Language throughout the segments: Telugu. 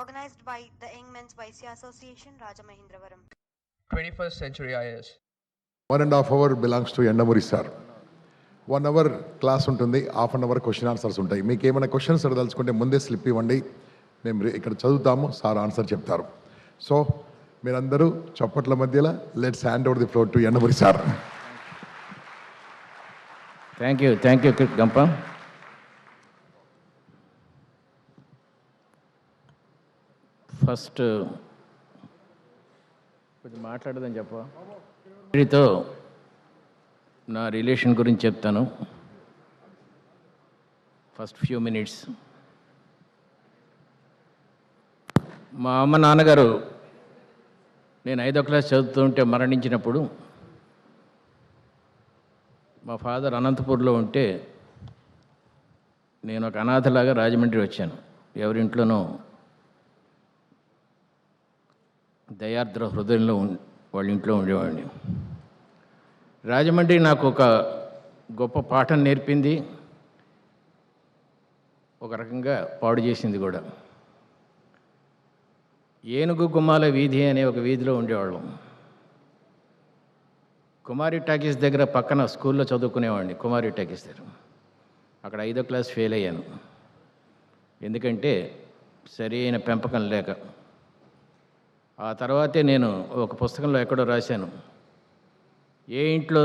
organized by the Young Men's Vaisya Association, Rajamahindravaram. 21st Century IAS. 1.5 hour belongs to Yandamuri sir. 1 hour class ఉంటుంది, half an hour question answers ఉంటాయి. మీకు ఏమైనా క్వశ్చన్స్ అడదలుచుకుంటే ముందే స్లిప్ ఇవ్వండి, మేము ఇక్కడ చదువుతాము, సార్ ఆన్సర్ చెప్తారు. సో మీరందరూ చప్పట్ల మధ్యలో let's hand over the floor to Yandamuri sir. Thank you Gampa. First కొంచెం మాట్లాడదని చెప్ప వీరితో నా రిలేషన్ గురించి చెప్తాను. First few minutes. మా అమ్మ నాన్నగారు నేను 5వ క్లాస్ చదువుతుంటే మరణించినప్పుడు మా ఫాదర్ అనంతపూర్లో ఉంటే నేను ఒక అనాథలాగా రాజమండ్రి వచ్చాను. ఎవరింట్లోనో దయార్ద్ర హృదయంలో వాళ్ళ ఇంట్లో ఉండేవాడిని. రాజమండ్రి నాకు ఒక గొప్ప పాఠం నేర్పింది, ఒక రకంగా పాడు చేసింది కూడా. ఏనుగు గుమ్మాల వీధి అనే ఒక వీధిలో ఉండేవాళ్ళం. కుమారి టాకీస్ దగ్గర పక్కన స్కూల్లో చదువుకునేవాడిని. కుమారి టాకీస్ దగ్గర అక్కడ 5వ క్లాస్ ఫెయిల్ అయ్యాను. ఎందుకంటే సరైన పెంపకం లేక. ఆ తర్వాతే నేను ఒక పుస్తకంలో ఎక్కడో రాశాను, ఏ ఇంట్లో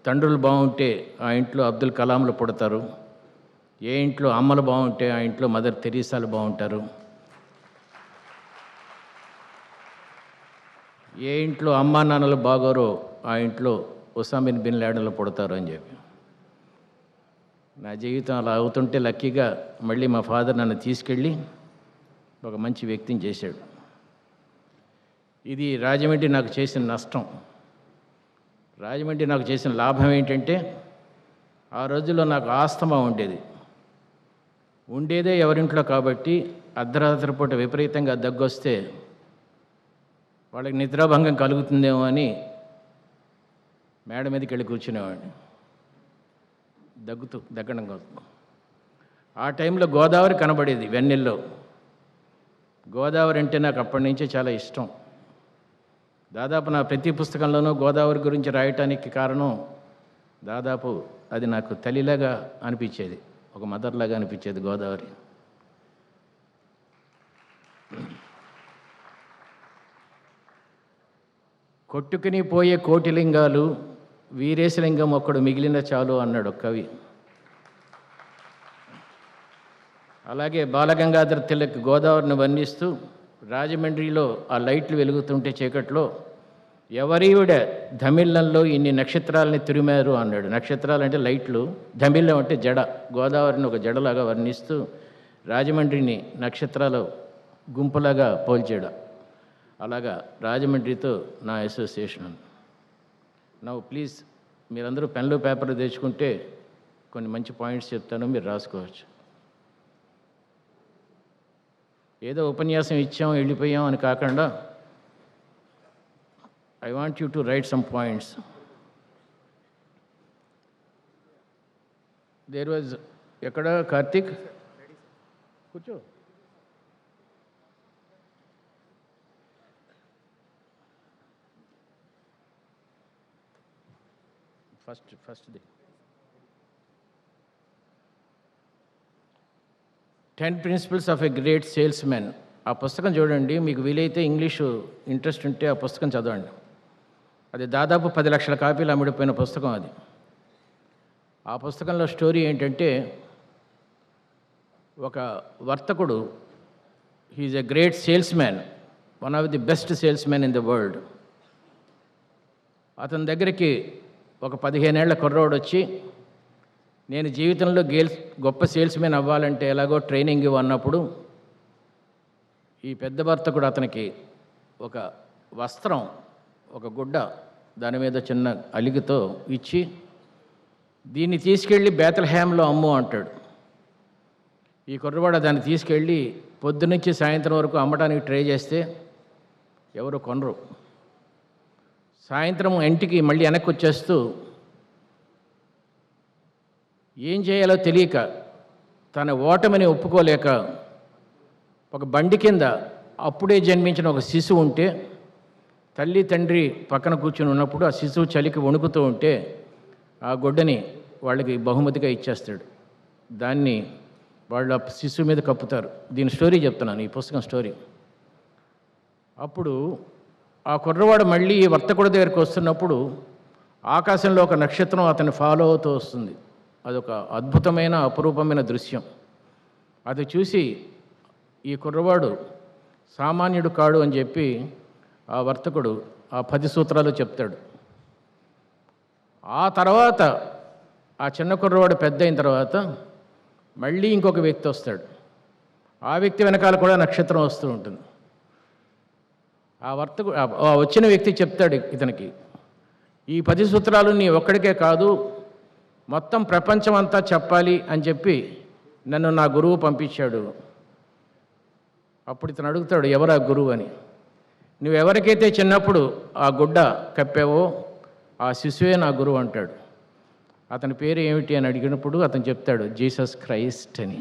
తండ్రులు బాగుంటే ఆ ఇంట్లో అబ్దుల్ కలాంలు పుడతారు, ఏ ఇంట్లో అమ్మలు బాగుంటే ఆ ఇంట్లో మదర్ తెరీసాలు బాగుంటారు, ఏ ఇంట్లో అమ్మా నాన్నలు బాగోరో ఆ ఇంట్లో ఉసామిన్ బిన్ లాడెన్లు పుడతారు అని చెప్పి. నా జీవితం అలా అవుతుంటే లక్కీగా మళ్ళీ మా ఫాదర్ నన్ను తీసుకెళ్ళి ఒక మంచి వ్యక్తిని చేశాడు. ఇది రాజమండ్రి నాకు చేసిన నష్టం. రాజమండ్రి నాకు చేసిన లాభం ఏంటంటే, ఆ రోజుల్లో నాకు ఆస్తమా ఉండేదే ఎవరింట్లో కాబట్టి అర్ధరాత్రి పూట విపరీతంగా దగ్గొస్తే వాళ్ళకి నిద్రాభంగం కలుగుతుందేమో అని మేడ మీదకి వెళ్ళి కూర్చునేవాడిని దగ్గడం కోసం. ఆ టైంలో గోదావరి కనబడేది వెన్నెల్లో. గోదావరి అంటే నాకు అప్పటి నుంచే చాలా ఇష్టం. దాదాపు నా ప్రతి పుస్తకంలోనూ గోదావరి గురించి రాయటానికి కారణం దాదాపు అది నాకు తల్లిలాగా అనిపించేది, ఒక మదర్లాగా అనిపించేది గోదావరి. కొట్టుకుని పోయే కోటిలింగాలు వీరేశలింగం ఒక్కడు మిగిలిన చాలు అన్నాడు ఒక కవి. అలాగే బాలగంగాధర తిలక్ గోదావరిని వర్ణిస్తూ రాజమండ్రిలో ఆ లైట్లు వెలుగుతుంటే చీకట్లో, ఎవరీవిడ ధమిళ్ళంలో ఇన్ని నక్షత్రాలని తిరిమారు అన్నాడు. నక్షత్రాలు అంటే లైట్లు, ధమిళ్ళం అంటే జడ. గోదావరిని ఒక జడలాగా వర్ణిస్తూ రాజమండ్రిని నక్షత్రాల గుంపులాగా పోల్చాడు. అలాగా రాజమండ్రితో నా అసోసియేషన్. నవ్వు ప్లీజ్ మీరందరూ పెన్లు పేపర్లు తెచ్చుకుంటే కొన్ని మంచి పాయింట్స్ చెప్తాను, మీరు రాసుకోవచ్చు. ఏదో ఉపన్యాసం ఇచ్చాం వెళ్ళిపోయాం అని కాకుండా I want you to write some points. There was ఎక్కడ కార్తీక్ కూర్చో. ఫస్ట్ది 10 Principles of a Great Salesman. ఆ పుస్తకం చూడండి, మీకు వీలైతే ఇంగ్లీషు ఇంట్రెస్ట్ ఉంటే ఆ పుస్తకం చదవండి. అది దాదాపు 10 లక్షల కాపీలు అమ్ముడిపోయిన పుస్తకం అది. ఆ పుస్తకంలో స్టోరీ ఏంటంటే, ఒక వర్తకుడు, he is a great salesman, one of the best salesman in the world. అతని దగ్గరికి ఒక 15 ఏళ్ల కుర్రోడు వచ్చి, నేను జీవితంలో గొప్ప సేల్స్మెన్ అవ్వాలంటే ఎలాగో ట్రైనింగ్ ఇవ్వన్నప్పుడు ఈ పెద్ద వర్తకుడు అతనికి ఒక వస్త్రం, ఒక గుడ్డ, దాని మీద చిన్న అలిగితో ఇచ్చి, దీన్ని తీసుకెళ్ళి బేతల్హేమ్లో అమ్ము అంటాడు. ఈ కుర్రవాడు దాన్ని తీసుకెళ్ళి పొద్దునుంచి సాయంత్రం వరకు అమ్మడానికి ట్రై చేస్తే ఎవరు కొనరు. సాయంత్రం ఇంటికి మళ్ళీ వెనక్కి వచ్చేస్తూ ఏం చేయాలో తెలియక, తన ఓటమిని ఒప్పుకోలేక ఒక బండి కింద అప్పుడే జన్మించిన ఒక శిశువు ఉంటే తల్లి తండ్రి పక్కన కూర్చుని ఉన్నప్పుడు ఆ శిశువు చలికి వణుకుతూ ఉంటే ఆ గుడ్డని వాళ్ళకి బహుమతిగా ఇచ్చేస్తాడు. దాన్ని వాళ్ళు ఆ శిశువు మీద కప్పుతారు. దీని స్టోరీ చెప్తున్నాను, ఈ పుస్తకం స్టోరీ. అప్పుడు ఆ కుర్రవాడు మళ్ళీ ఈ వర్తకుడి దగ్గరికి వస్తున్నప్పుడు ఆకాశంలో ఒక నక్షత్రం అతన్ని ఫాలో అవుతూ వస్తుంది. అదొక అద్భుతమైన అపురూపమైన దృశ్యం. అది చూసి ఈ కుర్రవాడు సామాన్యుడు కాడు అని చెప్పి ఆ వర్తకుడు ఆ 10 సూత్రాలు చెప్తాడు. ఆ తర్వాత ఆ చిన్న కుర్రవాడు పెద్ద అయిన తర్వాత మళ్ళీ ఇంకొక వ్యక్తి వస్తాడు. ఆ వ్యక్తి వెనకాల కూడా నక్షత్రం వస్తూ ఉంటుంది. ఆ వచ్చిన వ్యక్తి చెప్తాడు ఇతనికి, ఈ 10 సూత్రాలు నీ ఒక్కడికే కాదు, మొత్తం ప్రపంచం అంతా చెప్పాలి అని చెప్పి నన్ను నా గురువు పంపించాడు. అప్పుడు ఇతను అడుగుతాడు, ఎవరు ఆ గురువు అని. నువ్వెవరికైతే చిన్నప్పుడు ఆ గుడ్డ కప్పావో ఆ శిశువే నా గురువు అంటాడు. అతని పేరు ఏమిటి అని అడిగినప్పుడు అతను చెప్తాడు, జీసస్ క్రైస్ట్ అని.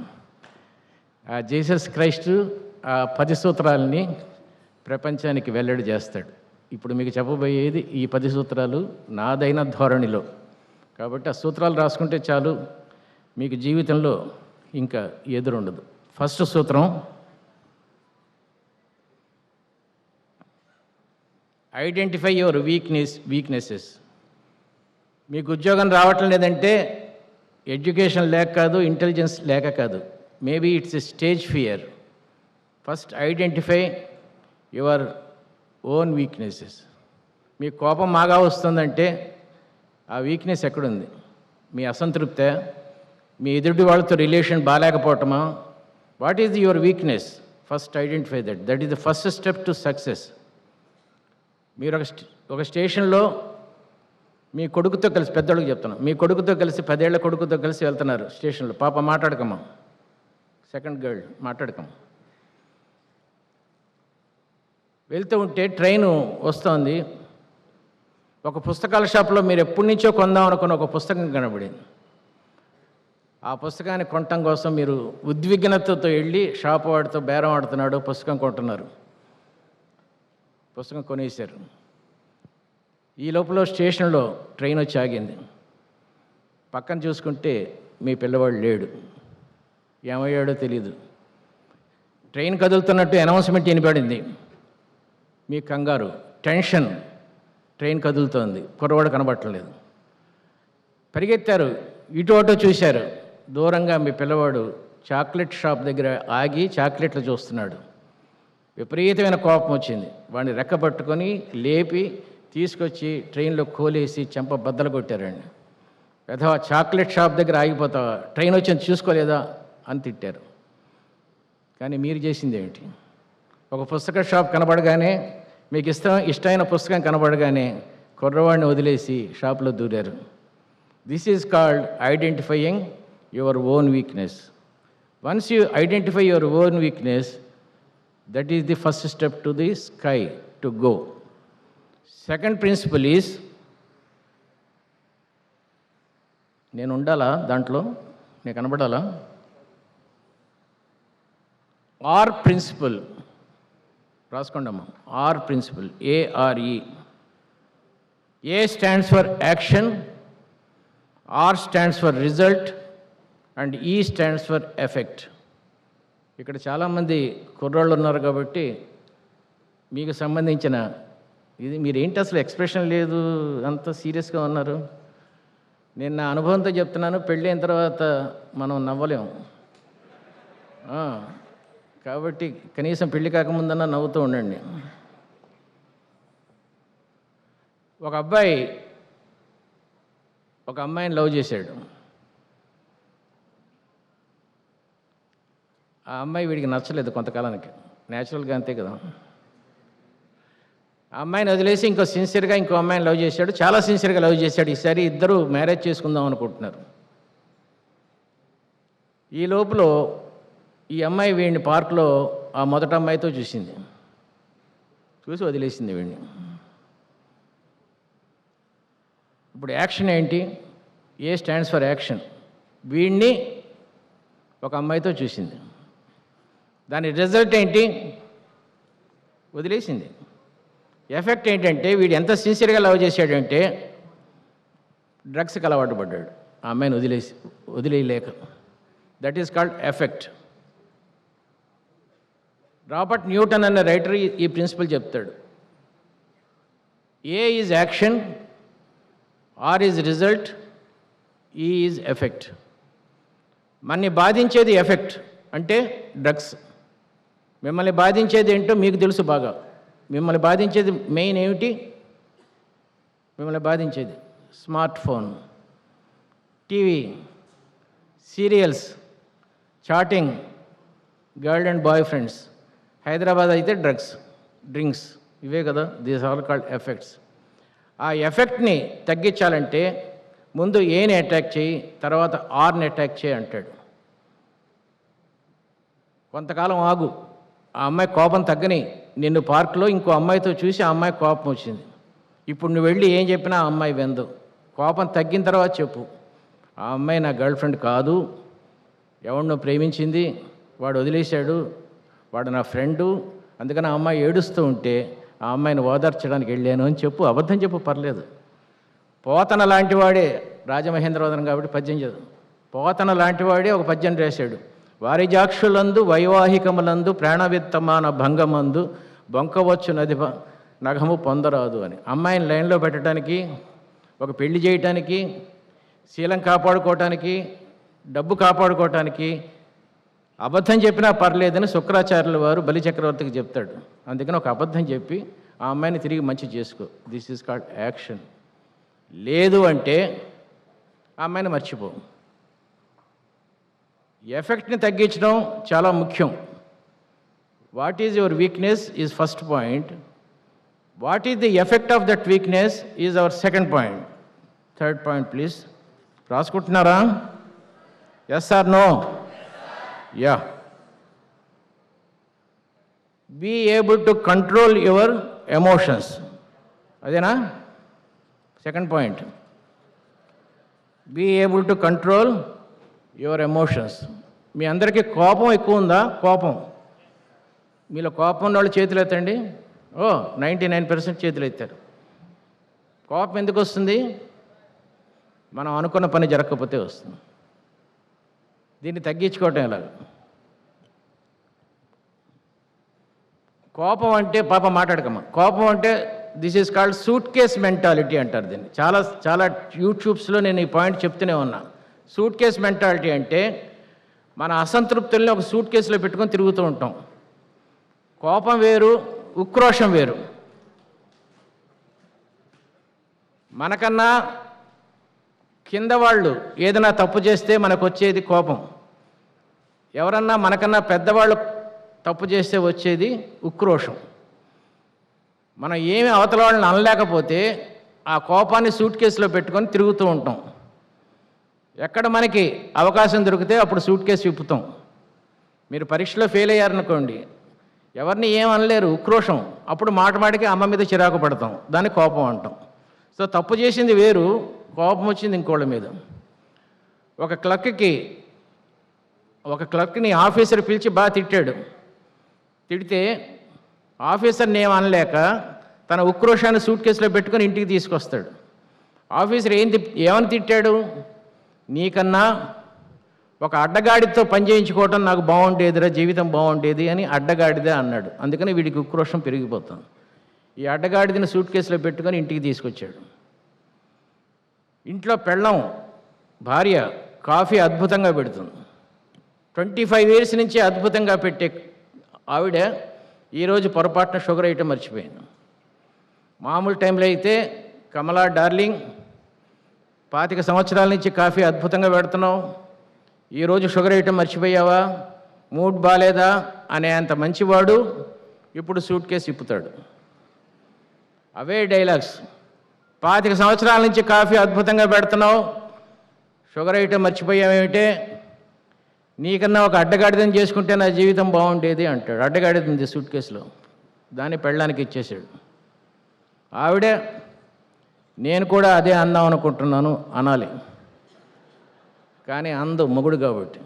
ఆ జీసస్ క్రైస్ట్ ఆ 10 సూత్రాలని ప్రపంచానికి వెల్లడి చేస్తాడు. ఇప్పుడు మీకు చెప్పబోయేది ఈ 10 సూత్రాలు నాదైన ధోరణిలో. కాబట్టి ఆ సూత్రాలు రాసుకుంటే చాలు, మీకు జీవితంలో ఇంకా ఎదురుండదు. ఫస్ట్ సూత్రం, ఐడెంటిఫై యువర్ వీక్నెసెస్. మీకు ఉద్యోగం రావటం లేదంటే ఎడ్యుకేషన్ లేక కాదు, ఇంటెలిజెన్స్ లేక కాదు, maybe it's a stage fear. First identify your own weaknesses. మీ కోపం బాగా వస్తుందంటే ఆ వీక్నెస్ ఎక్కడుంది? మీ అసంతృప్తే? మీ ఎదుటి వాళ్ళతో రిలేషన్ బాగాలేకపోవటమా? What is your weakness? First identify that is the first step to success. మీరు ఒక స్టేషన్లో మీ కొడుకుతో కలిసి, పెద్దోళ్ళకి చెప్తున్నాను, మీ కొడుకుతో కలిసి 10 ఏళ్ల కొడుకుతో కలిసి వెళ్తున్నారు స్టేషన్లో. పాప మాట్లాడకమ్మా, సెకండ్ గర్ల్ మాట్లాడకమ్మా. వెళ్తూ ఉంటే ట్రైను వస్తుంది. ఒక పుస్తకాల షాప్లో మీరు ఎప్పటి నుంచో కొందాం అనుకున్న ఒక పుస్తకం కనబడింది. ఆ పుస్తకాన్ని కొనటం కోసం మీరు ఉద్విగ్నతతో వెళ్ళి షాప్ వాడితో బేరం ఆడుతున్నాడు, పుస్తకం కొంటున్నారు. పుస్తకం కొనేశారు. ఈ లోపల స్టేషన్లో ట్రైన్ వచ్చి ఆగింది. పక్కన చూసుకుంటే మీ పిల్లవాడు లేడు, ఏమయ్యాడో తెలీదు. ట్రైన్ కదులుతున్నట్టు అనౌన్స్మెంట్ వినపడింది. మీ కంగారు, టెన్షన్, ట్రైన్ కదులుతోంది, కుర్రవాడు కనబట్టలేదు. పరిగెత్తారు, ఇటు అటో చూశారు. దూరంగా మీ పిల్లవాడు చాక్లెట్ షాప్ దగ్గర ఆగి చాక్లెట్లు చూస్తున్నాడు. విపరీతమైన కోపం వచ్చింది. వాడిని రెక్కబట్టుకొని లేపి తీసుకొచ్చి ట్రైన్లో కోలేసి చెంప బద్దలు కొట్టారండి. పెద్దవా, చాక్లెట్ షాప్ దగ్గర ఆగిపోతావా, ట్రైన్ వచ్చింది చూసుకోలేదా అని తిట్టారు. కానీ మీరు చేసింది ఏమిటి? ఒక పుస్తక షాప్ కనబడగానే, మీకు ఇష్టమైన పుస్తకం కనబడగానే కుర్రవాడిని వదిలేసి షాప్లో దూరారు. This is called identifying your own weakness. Once you identify your own weakness, that is the first step to the sky to go. Second principle is, నేను ఉండాలా దాంట్లో, నేను కనబడాలా? ఆర్ ప్రిన్సిపల్ రాసుకోండి అమ్మా. R principle, ARE. A stands for action, R stands for result, and E stands for effect. ఇక్కడ చాలామంది కుర్రాళ్ళు ఉన్నారు కాబట్టి మీకు సంబంధించిన ఇది, మీరేంటి అసలు ఎక్స్ప్రెషన్ లేదు, అంత సీరియస్గా ఉన్నారు. నేను నా అనుభవంతో చెప్తున్నాను, పెళ్ళైన తర్వాత మనం నవ్వలేము. కాబట్టి కనీసం పెళ్లి కాకముందన్నా నవ్వుతూ ఉండండి. ఒక అబ్బాయి ఒక అమ్మాయిని లవ్ చేశాడు. ఆ అమ్మాయి వీడికి నచ్చలేదు కొంతకాలానికి, న్యాచురల్గా అంతే కదా. ఆ అమ్మాయిని వదిలేసి ఇంకో అమ్మాయిని లవ్ చేశాడు. చాలా సిన్సియర్గా లవ్ చేశాడు. ఈసారి ఇద్దరు మ్యారేజ్ చేసుకుందాం అనుకుంటున్నారు. ఈ లోపల ఈ అమ్మాయి వీడిని పార్క్లో ఆ మొదటి అమ్మాయితో చూసి వదిలేసింది వీడిని. ఇప్పుడు యాక్షన్ ఏంటి? A stands for action. వీడిని ఒక అమ్మాయితో చూసింది. దాని రిజల్ట్ ఏంటి? వదిలేసింది. ఎఫెక్ట్ ఏంటంటే వీడు ఎంత సిన్సియర్గా లవ్ చేశాడంటే డ్రగ్స్కి అలవాటు పడ్డాడు, ఆ అమ్మాయిని వదిలేయలేక. That is called effect. Robert Newton అనే రైటర్ ఈ ప్రిన్సిపల్ చెప్తాడు. A is action, R is result, E is effect. మనని బాధించేది ఎఫెక్ట్ అంటే డ్రగ్స్. మిమ్మల్ని బాధించేది ఏంటో మీకు తెలుసు బాగా. మిమ్మల్ని బాధించేది మెయిన్ ఏమిటి? మిమ్మల్ని బాధించేది smart phone, TV, serials, chatting, girl and boy friends. Hyderabad అయితే డ్రింక్స్, ఇవే కదా. These all called effects. ఆ ఎఫెక్ట్ని తగ్గించాలంటే ముందు ఏని అటాక్ చేయి, తర్వాత ఆర్ని అటాక్ చేయి అంటాడు. కొంతకాలం ఆగు, ఆ అమ్మాయి కోపం తగ్గని. నిన్ను పార్కులో ఇంకో అమ్మాయితో చూసి ఆ అమ్మాయి కోపం వచ్చింది. ఇప్పుడు నువ్వు వెళ్ళి ఏం చెప్పినా ఆ అమ్మాయి వెందు. కోపం తగ్గిన తర్వాత చెప్పు, ఆ అమ్మాయి నా గర్ల్ ఫ్రెండ్ కాదు, ఎవరినో ప్రేమించింది, వాడు వదిలేశాడు, వాడు నా ఫ్రెండు, అందుకని ఆ అమ్మాయి ఏడుస్తూ ఉంటే ఆ అమ్మాయిని ఓదార్చడానికి వెళ్ళాను అని చెప్పు. అబద్ధం చెప్పు, పర్లేదు. పోతన లాంటివాడే రాజమహేంద్రవదనం కాబట్టి పద్యం చదువు. పోతన లాంటివాడే ఒక పద్యం రాశాడు. వారిజాక్షులందు వైవాహికములందు ప్రాణవిత్తమాన భంగమందు బొంకవచ్చు నగము పొందరాదు అని. అమ్మాయిని లైన్లో పెట్టడానికి, ఒక పెళ్లి చేయటానికి, శీలం కాపాడుకోవటానికి, డబ్బు కాపాడుకోవటానికి అబద్ధం చెప్పినా పర్లేదని శుక్రాచార్యుల వారు బలిచక్రవర్తికి చెప్తాడు. అందుకని ఒక అబద్ధం చెప్పి ఆ అమ్మాయిని తిరిగి మంచి చేసుకో. This is called action. లేదు అంటే ఆ అమ్మాయిని మర్చిపో. ఎఫెక్ట్ని తగ్గించడం చాలా ముఖ్యం. What is your weakness is first point. What is the effect of that weakness is our second point. Third point please. రాసుకుంటున్నారా? Yes or no? Yeah. Be able to control your emotions. అదేనా second point? Be able to control your emotions. మీ అందరికీ కోపం ఎక్కువ ఉందా? కోపం, మీలో కోపం ఉన్న వాళ్ళు చేతులు ఎత్తండి. 99% చేతులు ఎత్తారు. కోపం ఎందుకు వస్తుంది? మనం అనుకున్న పని జరగకపోతే వస్తుంది. దీన్ని తగ్గించుకోవటం ఎలాగ? కోపం అంటే పాప మాట్లాడకమ్మా. కోపం అంటే this is called suit case mentality అంటారు దీన్ని. చాలా యూట్యూబ్స్లో నేను ఈ పాయింట్ చెప్తూనే ఉన్నా. సూట్ కేస్ మెంటాలిటీ అంటే మన అసంతృప్తుల్ని ఒక సూట్ కేసులో పెట్టుకొని తిరుగుతూ ఉంటాం. కోపం వేరు, ఉక్రోషం వేరు. మనకన్నా కింద వాళ్ళు ఏదైనా తప్పు చేస్తే మనకు వచ్చేది కోపం. ఎవరన్నా మనకన్నా పెద్దవాళ్ళు తప్పు చేస్తే వచ్చేది ఉక్రోషం. మనం ఏమి అవతల వాళ్ళని అనలేకపోతే ఆ కోపాన్ని సూట్ కేసులో పెట్టుకొని తిరుగుతూ ఉంటాం. ఎక్కడ మనకి అవకాశం దొరికితే అప్పుడు సూట్ కేసు విప్పుతాం. మీరు పరీక్షలో ఫెయిల్ అయ్యారనుకోండి, ఎవరిని ఏమనలేరు, ఉక్రోషం. అప్పుడు మాటికి అమ్మ మీద చిరాకు పడతాం, దాన్ని కోపం అంటాం. సో తప్పు చేసింది వేరు, కోపం వచ్చింది ఇంకోళ్ళ మీద. ఒక క్లర్క్ని ఆఫీసర్ పిలిచి బాగా తిట్టాడు. తిడితే ఆఫీసర్ని ఏమనలేక తన ఉక్రోషాన్ని సూట్ కేసులో పెట్టుకొని ఇంటికి తీసుకొస్తాడు. ఆఫీసర్ ఏమని తిట్టాడు? నీకన్నా ఒక అడ్డగాడితో పని చేయించుకోవటం నాకు బాగుండేదిరా, జీవితం బాగుండేది అని అడ్డగాడిదే అన్నాడు. అందుకని వీడికి ఉక్రోషం పెరిగిపోతాం. ఈ అడ్డగాడిదని సూట్ కేసులో పెట్టుకొని ఇంటికి తీసుకొచ్చాడు. ఇంట్లో పెళ్ళం భార్య కాఫీ అద్భుతంగా పెడుతుంది. 25 years నుంచి అద్భుతంగా పెట్టే ఆవిడ ఈరోజు పొరపాటున షుగర్ ఐటెం మర్చిపోయింది. మామూలు టైంలో అయితే కమలా డార్లింగ్ 25 సంవత్సరాల నుంచి కాఫీ అద్భుతంగా పెడుతున్నావు, ఈరోజు షుగర్ ఐటెం మర్చిపోయావా, మూడ్ బాలేదా అనే అంత మంచివాడు ఇప్పుడు సూట్ కేసు ఇప్పుతాడు. అవే డైలాగ్స్. 25 సంవత్సరాల నుంచి కాఫీ అద్భుతంగా పెడుతున్నావు, షుగర్ ఐటెం మర్చిపోయావేమిటే, నీకన్నా ఒక అడ్డగాడిదని చేసుకుంటే నా జీవితం బాగుండేది అంటాడు. అడ్డగాడిది సూట్ కేసులో, దాన్ని పెళ్ళానికి ఇచ్చేసాడు. ఆవిడే నేను కూడా అదే అందాం అనుకుంటున్నాను అనాలి, కానీ అందు మొగుడు కాబట్టి.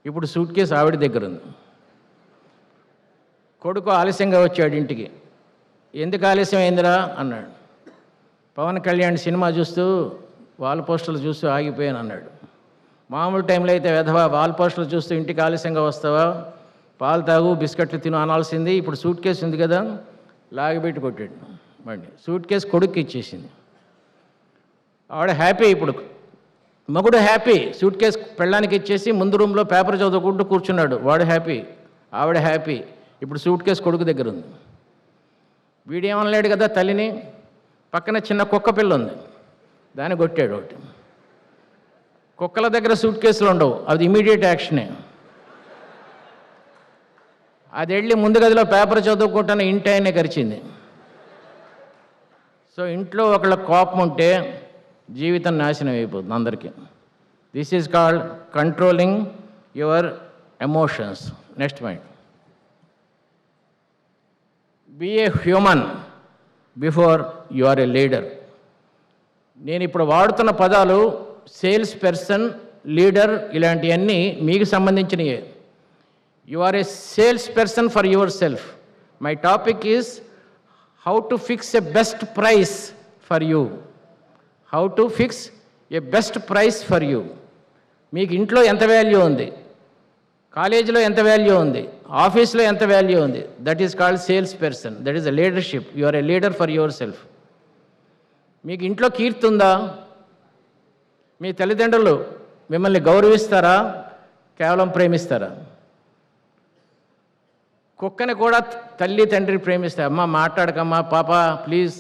ఇప్పుడు సూట్ కేసు ఆవిడ దగ్గర ఉంది. కొడుకు ఆలస్యంగా వచ్చాడు ఇంటికి. ఎందుకు ఆలస్యం అయిందిరా అన్నాడు. పవన్ కళ్యాణ్ సినిమా చూస్తూ వాల్ పోస్టర్లు చూస్తూ ఆగిపోయాను అన్నాడు. మామూలు టైంలో అయితే వెధవా వాల్ పోస్టర్లు చూస్తూ ఇంటికి ఆలస్యంగా వస్తావా, పాలు తాగు బిస్కెట్లు తిను అనాల్సింది. ఇప్పుడు సూట్ కేసు ఉంది కదా లాగిపెట్టి కొట్టాడు. మళ్ళీ సూట్ కేసు కొడుక్కి ఇచ్చేసింది. ఆవిడ హ్యాపీ. ఇప్పుడు మగుడు హ్యాపీ, సూట్ కేసు పెళ్ళానికి ఇచ్చేసి ముందు రూమ్లో పేపర్ చదువుకుంటూ కూర్చున్నాడు. వాడు హ్యాపీ, ఆవిడ హ్యాపీ. ఇప్పుడు సూట్ కేసు కొడుకు దగ్గర ఉంది. వీడేమనలేడు కదా తల్లిని. పక్కన చిన్న కుక్క పిల్ల ఉంది, దాన్ని కొట్టాడు ఒకటి. కుక్కల దగ్గర సూట్ కేసులు ఉండవు, అది ఇమీడియట్ యాక్షనే. అది వెళ్ళి ముందు గదిలో పేపర్ చదువుకుంటున్న ఇంటి ఆయనే కరిచింది. సో ఇంట్లో ఒకళ్ళ కోపం ఉంటే జీవితం నాశనం అయిపోతుంది అందరికీ. This is called controlling your emotions. Next point, be a human before you are a leader. నేను ఇప్పుడు వాడుతున్న పదాలు సేల్స్ పర్సన్, లీడర్ ఇలాంటివన్నీ మీకు సంబంధించినవే. You are a sales person for yourself. My topic is how to fix a best price for you. How to fix a best price for you. మీకు ఇంట్లో ఎంత వాల్యూ ఉంది, కాలేజీలో ఎంత వాల్యూ ఉంది, ఆఫీస్లో ఎంత వాల్యూ ఉంది, that is called sales person. That is a leadership. You are a leader for yourself. మీకు ఇంట్లో కీర్తి ఉందా? మీ తల్లిదండ్రులు మిమ్మల్ని గౌరవిస్తారా, కేవలం ప్రేమిస్తారా? కుక్కని కూడా తల్లి తండ్రి ప్రేమిస్తారు. అమ్మ మాట్లాడకమ్మా, పాప ప్లీజ్,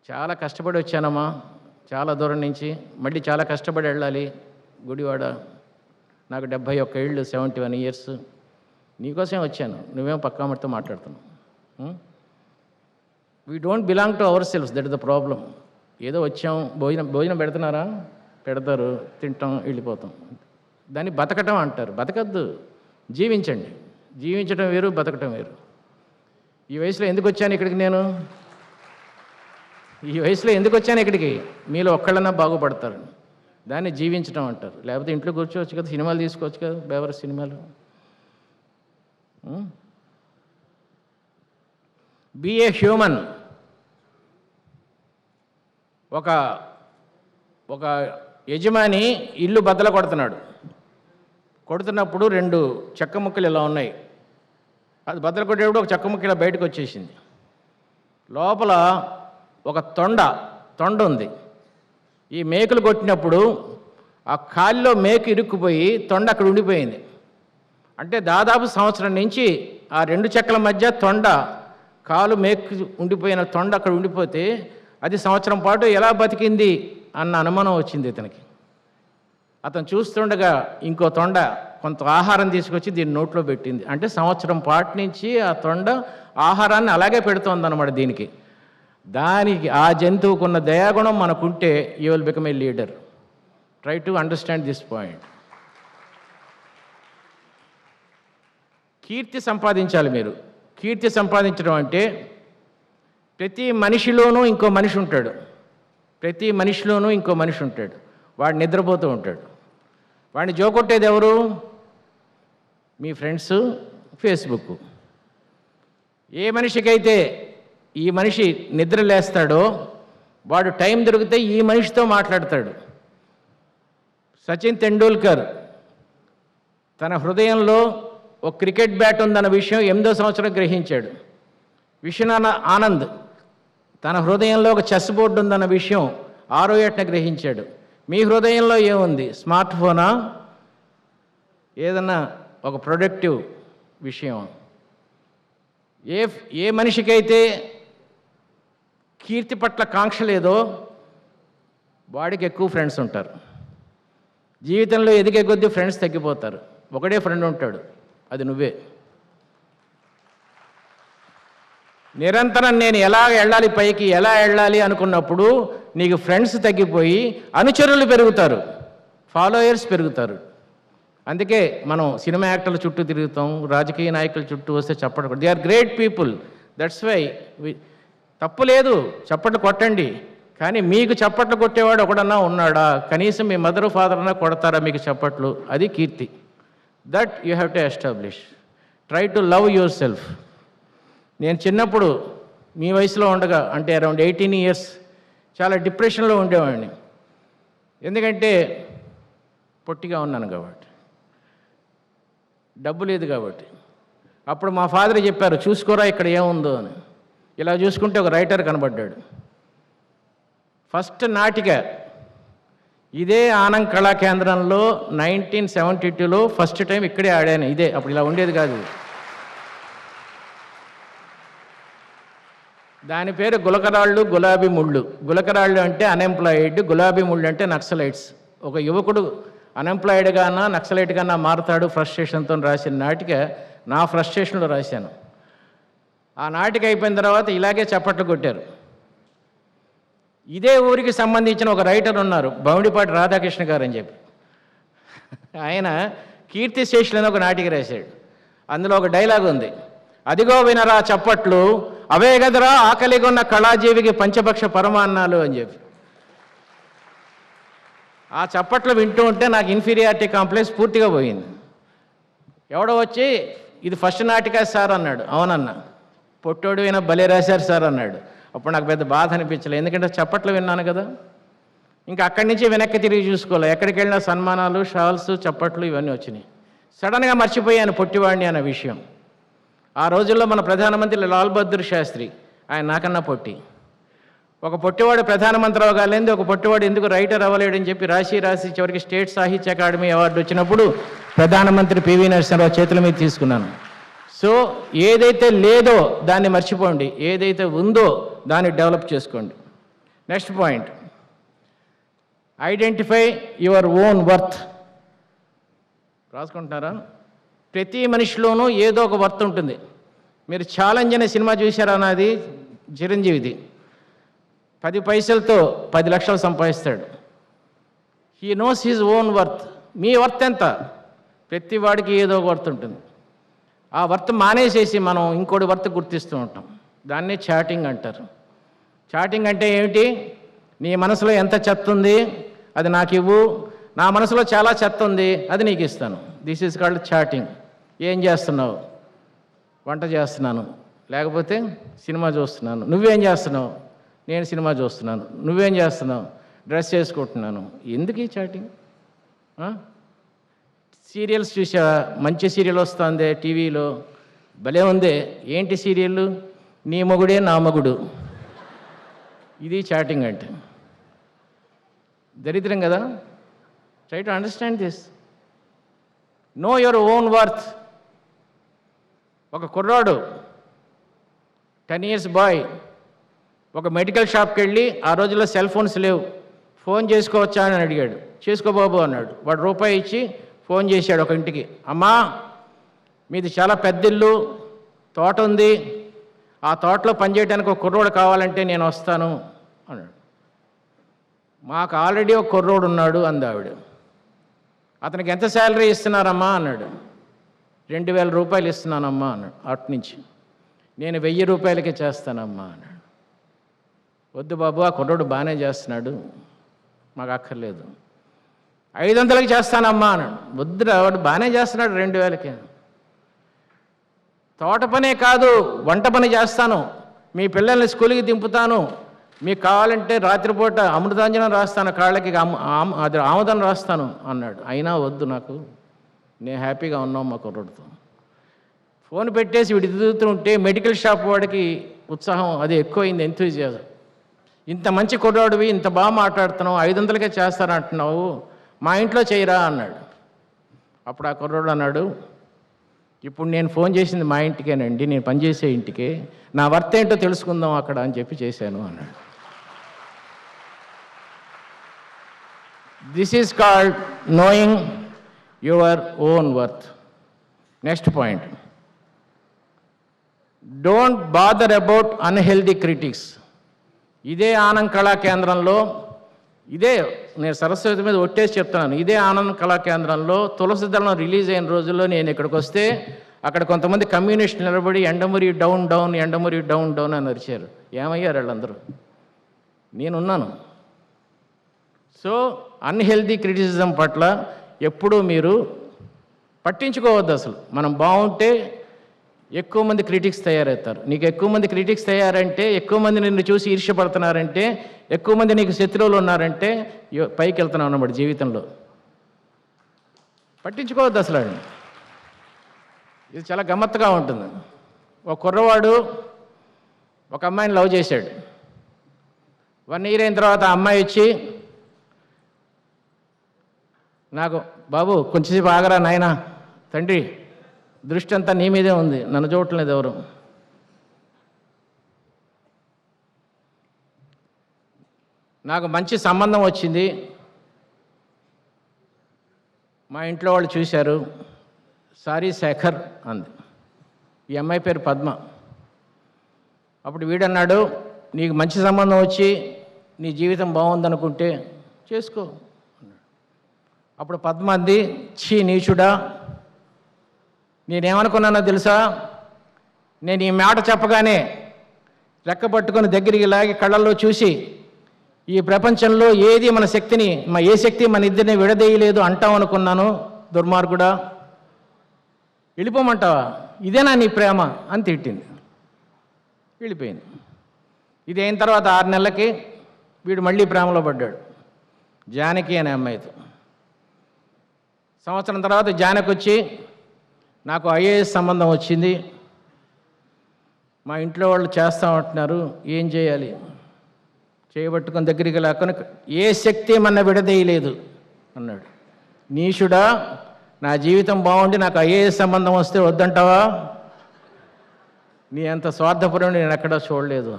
చాలా కష్టపడి వచ్చానమ్మా చాలా దూరం నుంచి, మళ్ళీ చాలా కష్టపడి వెళ్ళాలి గుడివాడ, నాకు 71 ఏళ్ళు, 71 years, నీకోసమే వచ్చాను, నువ్వేమో పక్కామడితో మాట్లాడుతున్నావు. We don't belong to our selves, that is the problem. ఏదో వచ్చాం, భోజనం పెడుతున్నారా, పెడతారు, తింటాం, వెళ్ళిపోతాం. దాన్ని బతకటం అంటారు. బతకద్దు, జీవించండి. జీవించడం వేరు, బతకటం వేరు. ఈ వయసులో ఎందుకు వచ్చాను ఇక్కడికి నేను? ఈ వయసులో ఎందుకు వచ్చాను ఇక్కడికి? మీలో ఒక్కళ్ళన్నా బాగుపడతారు, దాన్ని జీవించడం అంటారు. లేకపోతే ఇంట్లో కూర్చోవచ్చు కదా, సినిమాలు తీసుకోవచ్చు కదా, బేవర్ సినిమాలు. Be a human. ఒక యజమాని ఇల్లు బద్దలు కొడుతున్నాడు. కొడుతున్నప్పుడు 2 చెక్క ముక్కలు ఇలా ఉన్నాయి. అది బద్దలు కొట్టేటప్పుడు ఒక చెక్క ముక్క ఇలా బయటకు వచ్చేసింది. లోపల ఒక తొండ ఉంది. ఈ మేకులు కొట్టినప్పుడు ఆ కాలిలో మేకు ఇరుక్కుపోయి తొండ అక్కడ ఉండిపోయింది. అంటే దాదాపు సంవత్సరం నుంచి ఆ 2 చెక్కల మధ్య కాలు మేకు ఉండిపోయిన తొండ అక్కడ ఉండిపోతే అది సంవత్సరం పాటు ఎలా బతికింది అన్న అనుమానం వచ్చింది ఇతనికి. అతను చూస్తుండగా ఇంకో తొండ కొంత ఆహారం తీసుకొచ్చి దీన్ని నోట్లో పెట్టింది. అంటే సంవత్సరం పాటు నుంచి ఆ తొండ ఆహారాన్ని అలాగే పెడుతోందన్నమాట దీనికి. దానికి ఆ జంతువుకున్న దయాగుణం మనకుంటే you will become a leader. Try to understand this point. కీర్తి సంపాదించాలి మీరు. కీర్తి సంపాదించడం అంటే ప్రతి మనిషిలోనూ ఇంకో మనిషి ఉంటాడు. ప్రతి మనిషిలోనూ ఇంకో మనిషి ఉంటాడు. వాడు నిద్రపోతూ ఉంటాడు. వాడిని జోకొట్టేది ఎవరు? మీ ఫ్రెండ్స్, ఫేస్బుక్. ఏ మనిషికైతే ఈ మనిషి నిద్ర లేస్తాడో వాడు టైం దొరికితే ఈ మనిషితో మాట్లాడతాడు. సచిన్ తెండూల్కర్ తన హృదయంలో ఒక క్రికెట్ బ్యాట్ ఉందన్న విషయం 8వ సంవత్సరం గ్రహించాడు. విశ్వనాథ్ ఆనంద్ తన హృదయంలో ఒక చెస్ బోర్డు ఉందన్న విషయం 6వ ఏటన గ్రహించాడు. మీ హృదయంలో ఏముంది? స్మార్ట్ ఫోనా, ఏదన్నా ఒక ప్రొడక్టివ్ విషయం? ఏ మనిషికైతే కీర్తి పట్ల కాంక్ష లేదో వాడికి ఎక్కువ ఫ్రెండ్స్ ఉంటారు. జీవితంలో ఎదిగే కొద్దీ ఫ్రెండ్స్ తగ్గిపోతారు. ఒకడే ఫ్రెండ్ ఉంటాడు, అది నువ్వే. నిరంతరం నేను ఎలా వెళ్ళాలి, పైకి ఎలా వెళ్ళాలి అనుకున్నప్పుడు నీకు ఫ్రెండ్స్ తగ్గిపోయి అనుచరులు పెరుగుతారు, ఫాలోయర్స్ పెరుగుతారు. అందుకే మనం సినిమా యాక్టర్ల చుట్టూ తిరుగుతాం, రాజకీయ నాయకుల చుట్టూ వస్తే చప్పట్లు. They are great people, that's why. తప్పు లేదు, చప్పట్లు కొట్టండి. కానీ మీకు చప్పట్లు కొట్టేవాడు ఒకడన్నా ఉన్నాడా? కనీసం మీ మదర్ ఫాదర్ అన్నా కొడతారా మీకు చప్పట్లు? అది కీర్తి. That you have to establish. Try to love yourself. నేను చిన్నప్పుడు మీ వయసులో ఉండగా, అంటే అరౌండ్ 18 years, చాలా డిప్రెషన్లో ఉండేవాడిని. ఎందుకంటే పొట్టిగా ఉన్నాను కాబట్టి, డబ్బు లేదు కాబట్టి. అప్పుడు మా ఫాదర్ చెప్పారు, చూసుకోరా ఇక్కడ ఏముందో అని. ఇలా చూసుకుంటే ఒక రైటర్ కనబడ్డాడు. ఫస్ట్ నాటిక ఇదే ఆనంద్ కళా కేంద్రంలో 1972లో ఫస్ట్ టైం ఇక్కడే ఆడాను. ఇదే, అప్పుడు ఇలా ఉండేది కాదు. దాని పేరు గులకరాళ్ళు గులాబీ ముళ్ళు. గులకరాళ్ళు అంటే అన్ఎంప్లాయిడ్, గులాబీ ముళ్ళు అంటే నక్సలైట్స్. ఒక యువకుడు అన్ఎంప్లాయిడ్గానా నక్సలైట్గానా మారుతాడు ఫ్రస్ట్రేషన్తో రాసిన నాటిక నా ఫ్రస్ట్రేషన్లో రాశాను. ఆ నాటిక అయిపోయిన తర్వాత ఇలాగే చప్పట్లు కొట్టారు. ఇదే ఊరికి సంబంధించిన ఒక రైటర్ ఉన్నారు, బౌండిపాటి రాధాకృష్ణ గారు అని చెప్పి. ఆయన కీర్తి శేషులు అని ఒక నాటిక రాశాడు. అందులో ఒక డైలాగ్ ఉంది, అదిగో వినరా చప్పట్లు, అవే గదరా ఆకలిగొన్న కళాజీవికి పంచభక్ష పరమాన్నాలు అని చెప్పి. ఆ చప్పట్లు వింటూ ఉంటే నాకు ఇన్ఫీరియారిటీ కాంప్లెక్స్ పూర్తిగా పోయింది. ఎవడో వచ్చి ఇది ఫస్ట్ నాటిక సార్ అన్నాడు. అవునన్నా. పొట్టోడు అయినా భలే రాశారు సార్ అన్నాడు. అప్పుడు నాకు పెద్ద బాధ అనిపించలేదు, ఎందుకంటే చప్పట్లు విన్నాను కదా. ఇంకా అక్కడి నుంచి వెనక్కి తిరిగి చూసుకోవాలి. ఎక్కడికి వెళ్ళినా సన్మానాలు, షాల్స్, చప్పట్లు ఇవన్నీ వచ్చినాయి. సడన్గా మర్చిపోయాను పొట్టివాడిని అనే విషయం. ఆ రోజుల్లో మన ప్రధానమంత్రి లాల్ బహదూర్ శాస్త్రి, ఆయన నాకన్నా పొట్టి. ఒక పొట్టివాడు ప్రధానమంత్రి అవ్వగాలేంది, ఒక పొట్టివాడు ఎందుకు రైటర్ అవ్వలేడని చెప్పి రాసి చివరికి స్టేట్ సాహిత్య అకాడమీ అవార్డు వచ్చినప్పుడు ప్రధానమంత్రి పివి నరసింహరావు చేతుల మీద తీసుకున్నాను. సో ఏదైతే లేదో దాన్ని మర్చిపోండి, ఏదైతే ఉందో దాన్ని డెవలప్ చేసుకోండి. Next point, identify your own worth. రాసుకుంటున్నారా? ప్రతి మనిషిలోనూ ఏదో ఒక వర్త్ ఉంటుంది. మీరు ఛాలెంజ్ అనే సినిమా చూశారా? నాది చిరంజీవిది. 10 పైసలతో 10 లక్షలు సంపాదిస్తాడు. He knows his own worth. మీ వర్త్ ఎంత? ప్రతి వాడికి ఏదో ఒక వర్త్ ఉంటుంది. ఆ వర్త్ మానేసేసి మనం ఇంకోటి వర్త్ గుర్తిస్తూ ఉంటాం. దాన్నే చాటింగ్ అంటారు. చాటింగ్ అంటే ఏమిటి? నీ మనసులో ఎంత చెత్త ఉంది అది నాకు ఇవ్వు, నా మనసులో చాలా చెత్త ఉంది అది నీకు ఇస్తాను. This is called chatting. ఏం చేస్తున్నావు? వంట చేస్తున్నాను, లేకపోతే సినిమా చూస్తున్నాను. నువ్వేం చేస్తున్నావు? నేను సినిమా చూస్తున్నాను. నువ్వేం చేస్తున్నావు? డ్రెస్ చేసుకుంటున్నాను. ఎందుకు ఈ చాటింగ్? సీరియల్స్ చూసావా? మంచి సీరియల్ వస్తుంది టీవీలో, భలే ఉంది. ఏంటి సీరియల్? నీ మొగుడే నా మొగుడు. ఇది చాటింగ్ అంటే. దరిద్రం కదా. Try to understand this. Know your own worth. ఒక కుర్రాడు 10 years బాయ్ ఒక మెడికల్ షాప్కి వెళ్ళి, ఆ రోజుల్లో సెల్ ఫోన్స్ లేవు, ఫోన్ చేసుకోవచ్చా అని అడిగాడు. చేసుకో బాబు అన్నాడు. వాడు రూపాయి ఇచ్చి ఫోన్ చేశాడు ఒక ఇంటికి. అమ్మా, మీది చాలా పెద్ద ఇల్లు, తోట ఉంది, ఆ తోటలో పనిచేయడానికి ఒక కుర్రోడు కావాలంటే నేను వస్తాను అన్నాడు. మాకు ఆల్రెడీ ఒక కుర్రోడు ఉన్నాడు అంది ఆవిడ. అతనికి ఎంత శాలరీ ఇస్తున్నారమ్మా అన్నాడు. 2000 రూపాయలు ఇస్తున్నానమ్మా అన్నాడు. అటు నుంచి నేను 1000 రూపాయలకే చేస్తానమ్మా అన్నాడు. వద్దు బాబు, ఆ కుర్రోడు బాగానే చేస్తున్నాడు, మాకు అక్కర్లేదు. 500కి చేస్తానమ్మా అన్నాడు. వద్దురా, వాడు బాగానే చేస్తున్నాడు 2000కి. తోట పనే కాదు, వంట పని చేస్తాను, మీ పిల్లల్ని స్కూల్కి దింపుతాను, మీకు కావాలంటే రాత్రిపూట అమృతాంజనం రాస్తాను, కాళ్ళకి అది ఆముదం రాస్తాను అన్నాడు. అయినా వద్దు, నాకు నేను హ్యాపీగా ఉన్నాం మా కుర్రోడితో. ఫోన్ పెట్టేసి వీడు దిగుతుంటే మెడికల్ షాప్ వాడికి ఉత్సాహం అది ఎక్కువైంది, ఎంతూజియాజం. ఇంత మంచి కుర్రాడివి, ఇంత బాగా మాట్లాడుతున్నావు, 500కే చేస్తానంటున్నావు, మా ఇంట్లో చేయరా అన్నాడు. అప్పుడు ఆ కుర్రాడు అన్నాడు, ఇప్పుడు నేను ఫోన్ చేసింది మా ఇంటికేనండి, నేను పనిచేసే ఇంటికే, నా వర్త్ ఏంటో తెలుసుకుందాం అక్కడ అని చెప్పి చేశాను అన్నాడు. This is called knowing your own worth. Next point, don't bother about unhealthy critics. ఇదే ఆనంద్ కళా కేంద్రంలో, ఇదే నేను సరస్వతి మీద ఒట్టేసి చెప్తున్నాను, ఇదే ఆనంద్ కళా కేంద్రంలో తులసిదళం రిలీజ్ అయిన రోజుల్లో నేను ఇక్కడికి వస్తే అక్కడ కొంతమంది కమ్యూనిస్టులు నిలబడి Yandamuri down down, Yandamuri down down అని అరిచారు. ఏమయ్యారు వాళ్ళందరూ? నేనున్నాను. సో అన్హెల్దీ క్రిటిసిజం పట్ల ఎప్పుడూ మీరు పట్టించుకోవద్దు. అసలు మనం బాగుంటే ఎక్కువ మంది క్రిటిక్స్ తయారవుతారు. నీకు ఎక్కువ మంది క్రిటిక్స్ తయారంటే, ఎక్కువ మంది నిన్ను చూసి ఈర్ష్యపడుతున్నారంటే, ఎక్కువ మంది నీకు శత్రువులు ఉన్నారంటే పైకి వెళ్తున్నావు అన్నమాట జీవితంలో. పట్టించుకోవద్దు అసలు. ఇది చాలా గమ్మత్తుగా ఉంటుంది. ఒక కుర్రవాడు ఒక అమ్మాయిని లవ్ చేశాడు. 1 year అయిన తర్వాత ఆ అమ్మాయి వచ్చి, నాకు బాబు కొంచెంసేపు ఆగరా నాయనా, తండ్రి దృష్టి అంతా నీ మీదే ఉంది, నన్ను చూడట్లేదు ఎవరు. నాకు మంచి సంబంధం వచ్చింది, మా ఇంట్లో వాళ్ళు చూశారు, సారీ శేఖర్ అంది. ఈ అమ్మాయి పేరు పద్మ. అప్పుడు వీడన్నాడు, నీకు మంచి సంబంధం వచ్చి నీ జీవితం బాగుందనుకుంటే చేసుకో. అప్పుడు పద్మ అంది, ఛీ నీచుడా, నేనేమనుకున్నానో తెలుసా, నేను ఈ మాట చెప్పగానే రెక్క పట్టుకొని దగ్గరికి లాగి కళ్ళల్లో చూసి, ఈ ప్రపంచంలో ఏది మన శక్తిని, ఏ శక్తి మన ఇద్దరిని విడదీయలేదు అంటాం అనుకున్నాను. దుర్మార్గుడా, వెళ్ళిపోమంటావా, ఇదేనా నీ ప్రేమ అని తిట్టింది. వెళ్ళిపోయింది. ఇది అయిన తర్వాత 6 నెలలకి వీడు మళ్ళీ ప్రేమలో పడ్డాడు జానకి అనే అమ్మాయితో. సంవత్సరం తర్వాత జానకి వచ్చి, నాకు IAS సంబంధం వచ్చింది, మా ఇంట్లో వాళ్ళు చేస్తామంటున్నారు, ఏం చేయాలి, చేయబట్టుకొని దగ్గరికి లాక్కొని, ఏ శక్తి మన విడదీయలేదు అన్నాడు. నీషుడా, నా జీవితం బాగుండి నాకు IAS సంబంధం వస్తే వద్దంటావా, నీ అంత స్వార్థపరుని నేను ఎక్కడా చూడలేదు.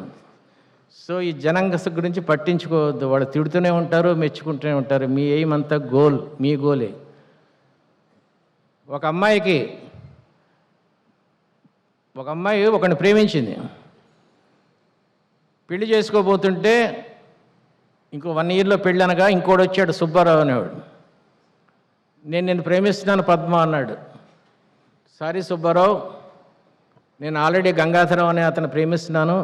సో ఈ జనాంగ గురించి పట్టించుకోవద్దు. వాళ్ళు తిడుతూనే ఉంటారు, మెచ్చుకుంటూనే ఉంటారు. మీ ఎయిమ్ అంతా గోల్, మీ గోలే. ఒక అమ్మాయి ఒకరిని ప్రేమించింది. పెళ్లి చేసుకోబోతుంటే ఇంకో 1 yearలో పెళ్ళి అనగా ఇంకోటి వచ్చాడు, సుబ్బారావు అనేవాడు. నేను నిన్ను ప్రేమిస్తున్నాను పద్మ అన్నాడు. సారీ సుబ్బారావు, నేను ఆల్రెడీ గంగాధరం అనే అతను ప్రేమిస్తున్నాను,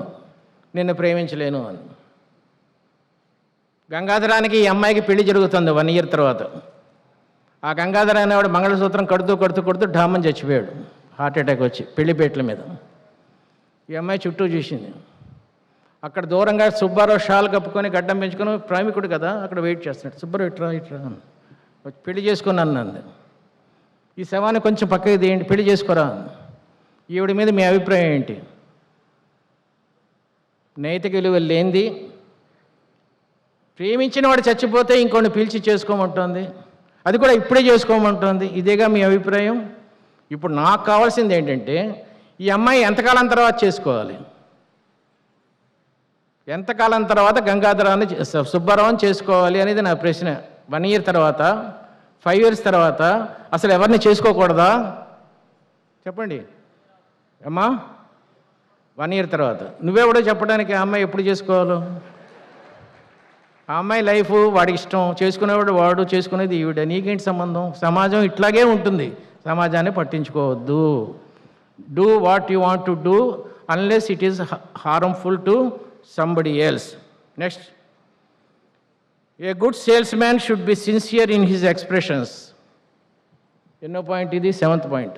నిన్ను ప్రేమించలేను అని. గంగాధరానికి ఈ అమ్మాయికి పెళ్లి జరుగుతుంది 1 year తర్వాత. ఆ గంగాధర అనేవాడు మంగళసూత్రం కడుతూ ఢామని చచ్చిపోయాడు, హార్ట్ అటాక్ వచ్చి పెళ్లిపేటల మీద. ఈ అమ్మాయి చుట్టూ చూసింది. అక్కడ దూరంగా సుబ్బారావు షాల్ కప్పుకొని గడ్డం పెంచుకొని, ప్రేమికుడు కదా, అక్కడ వెయిట్ చేస్తున్నాడు. సుబ్బారావు ఇట్రా పెళ్లి చేసుకున్నాను అంది. ఈ శవాన్ని కొంచెం పక్కకి తీయండి, పెళ్లి చేసుకోరా అంది. ఈవిడ మీద మీ అభిప్రాయం ఏంటి? నైతిక విలువలు లేనిది, ప్రేమించిన వాడు చచ్చిపోతే ఇంకొన్ని పిలిచి చేసుకోమంటుంది, అది కూడా ఇప్పుడే చేసుకోమంటుంది, ఇదేగా మీ అభిప్రాయం? ఇప్పుడు నాకు కావాల్సింది ఏంటంటే, ఈ అమ్మాయి ఎంతకాలం తర్వాత చేసుకోవాలి, ఎంతకాలం తర్వాత గంగాధరాన్ని సుబ్బారావుని చేసుకోవాలి అనేది నా ప్రశ్న. 1 year తర్వాత, 5 years తర్వాత అసలు ఎవరిని చేసుకోకూడదా చెప్పండి అమ్మా? 1 year తర్వాత నువ్వెవడో చెప్పడానికి ఆ అమ్మాయి ఎప్పుడు చేసుకోవాలో? ఆ అమ్మాయి లైఫ్ వాడికి ఇష్టం, చేసుకునేవాడు వాడు, చేసుకునేది ఈవిడ, నీకేంటి సంబంధం? సమాజం ఇట్లాగే ఉంటుంది, సమాజాన్ని పట్టించుకోవద్దు. Do what you want to do unless it is harmful to somebody else. Next, a good salesman should be sincere in his expressions. ఎన్నో పాయింట్ ఇది? 7th point.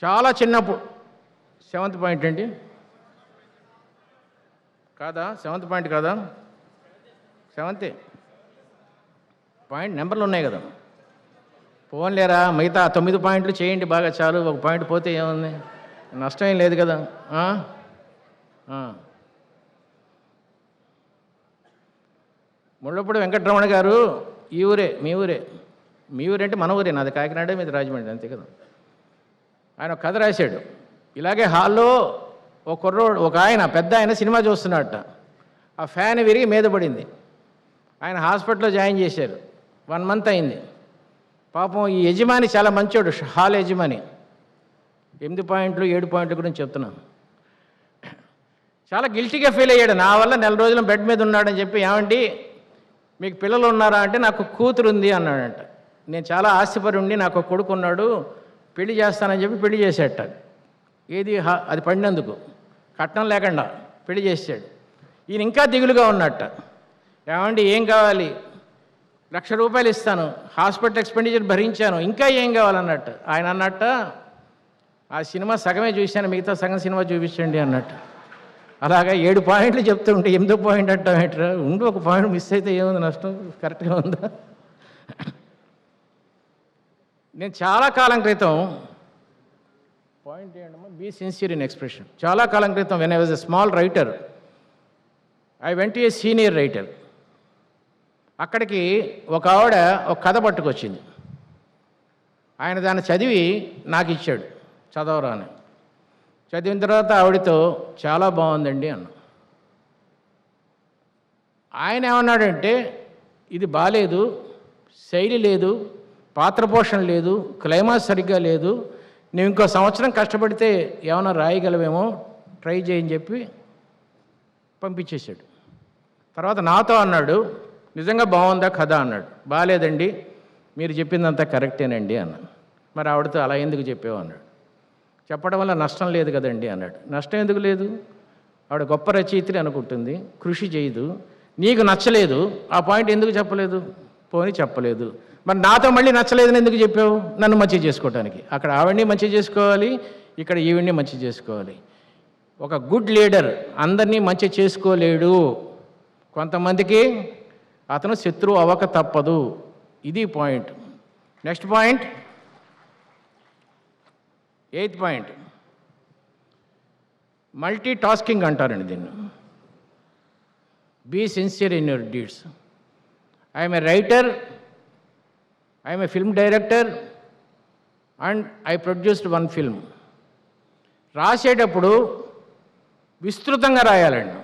చాలా చిన్నప్పుడు 7th point ఏంటి కాదా? 7th point కాదా? 7th పాయింట్ నెంబర్లు ఉన్నాయి కదా. పోన్లేరా, మిగతా 9 పాయింట్లు చేయండి బాగా, చాలు. 1 పాయింట్ పోతే ఏముంది, నష్టం ఏం లేదు కదా. ముళ్ళపూడి వెంకటరమణ గారు ఈ ఊరే, మీ ఊరంటే మన ఊరే, నాది కాకినాడ, మీది రాజమండ్రి, అంతే కదా. ఆయన ఒక కథ రాశాడు. ఇలాగే హాల్లో ఒక ఆయన పెద్ద ఆయన సినిమా చూస్తున్నట్ట. ఆ ఫ్యాన్ విరిగి మీద పడింది. ఆయన హాస్పిటల్లో జాయిన్ చేశారు. 1 month అయింది. పాపం ఈ యజమాని చాలా మంచోడు, హాల్ యజమాని. 8 పాయింట్లు 7 పాయింట్ల గురించి చెప్తున్నాను. చాలా గిల్టీగా ఫీల్ అయ్యాడు. నా వల్ల 4 రోజులు బెడ్ మీద ఉన్నాడని చెప్పి, ఏమండి మీకు పిల్లలు ఉన్నారా అంటే, నాకు కూతురు ఉంది అన్నాడంట. నేను చాలా ఆశపడి నాకు ఒక కొడుకు ఉన్నాడు, పెళ్లి చేస్తానని చెప్పి పెళ్లి చేసేట. ఏది అది పడినందుకు, కట్నం లేకుండా పెళ్లి చేసాడు. ఈయన ఇంకా దిగులుగా ఉన్నట్ట. ఏమండి ఏం కావాలి? 1,00,000 రూపాయలు ఇస్తాను, హాస్పిటల్ ఎక్స్పెండిచర్ భరించాను, ఇంకా ఏం కావాలన్నట్టు. ఆయన అన్నట్ట, ఆ సినిమా సగమే చూశాను, మిగతా సగం సినిమా చూపించండి అన్నట్టు. అలాగా 7 పాయింట్లు చెప్తుంటే 8వ పాయింట్ అంటాం ఏంట్రా, ఉండి ఒక పాయింట్ మిస్ అయితే ఏముంది నష్టం, కరెక్ట్గా ఉందా? నేను చాలా కాలం క్రితం పాయింట్ ఏంటమ్మా, బీ సిన్సియర్ ఇన్ ఎక్స్ప్రెషన్. చాలా కాలం క్రితం when I was a small writer, I went a senior writer. అక్కడికి ఒక ఆవిడ ఒక కథ పట్టుకొచ్చింది. ఆయన దాన్ని చదివి నాకు ఇచ్చాడు, చదవరా అని. చదివిన తర్వాత ఆవిడతో చాలా బాగుందండి అన్న. ఆయన ఏమన్నాడంటే, ఇది బాలేదు, శైలి లేదు, పాత్ర పోషణ లేదు, క్లైమాక్స్ సరిగ్గా లేదు, నువ్వు ఇంకో సంవత్సరం కష్టపడితే ఏమైనా రాయగలవేమో, ట్రై చేయని చెప్పి పంపించేశాడు. తర్వాత నాతో అన్నాడు, నిజంగా బాగుందా కథ అన్నాడు. బాగాలేదండి, మీరు చెప్పిందంతా కరెక్టేనండి అన్నాను. మరి ఆవిడతో అలా ఎందుకు చెప్పావు అన్నాడు. చెప్పడం వల్ల నష్టం లేదు కదండి అన్నాడు. నష్టం ఎందుకు లేదు, ఆవిడ గొప్ప రచయిత్రి అనుకుంటుంది, కృషి చేయదు, నీకు నచ్చలేదు, ఆ పాయింట్ ఎందుకు చెప్పలేదు, పోని చెప్పలేదు. మరి నాతో మళ్ళీ నచ్చలేదని ఎందుకు చెప్పావు, నన్ను మంచి చేసుకోవటానికి. అక్కడ ఆవిడ్ని మంచి చేసుకోవాలి, ఇక్కడ ఈవిడ్ని మంచి చేసుకోవాలి. ఒక గుడ్ లీడర్ అందరినీ మంచి చేసుకోలేడు, కొంతమందికి అతను శత్రువు అవ్వక తప్పదు. ఇది point. Next point, 8th point, multitasking అంటారండి దీన్ని. Be sincere in your deeds. I'm a writer, I'm a film director and I produced 1 film. రాసేటప్పుడు విస్తృతంగా రాయాలండి.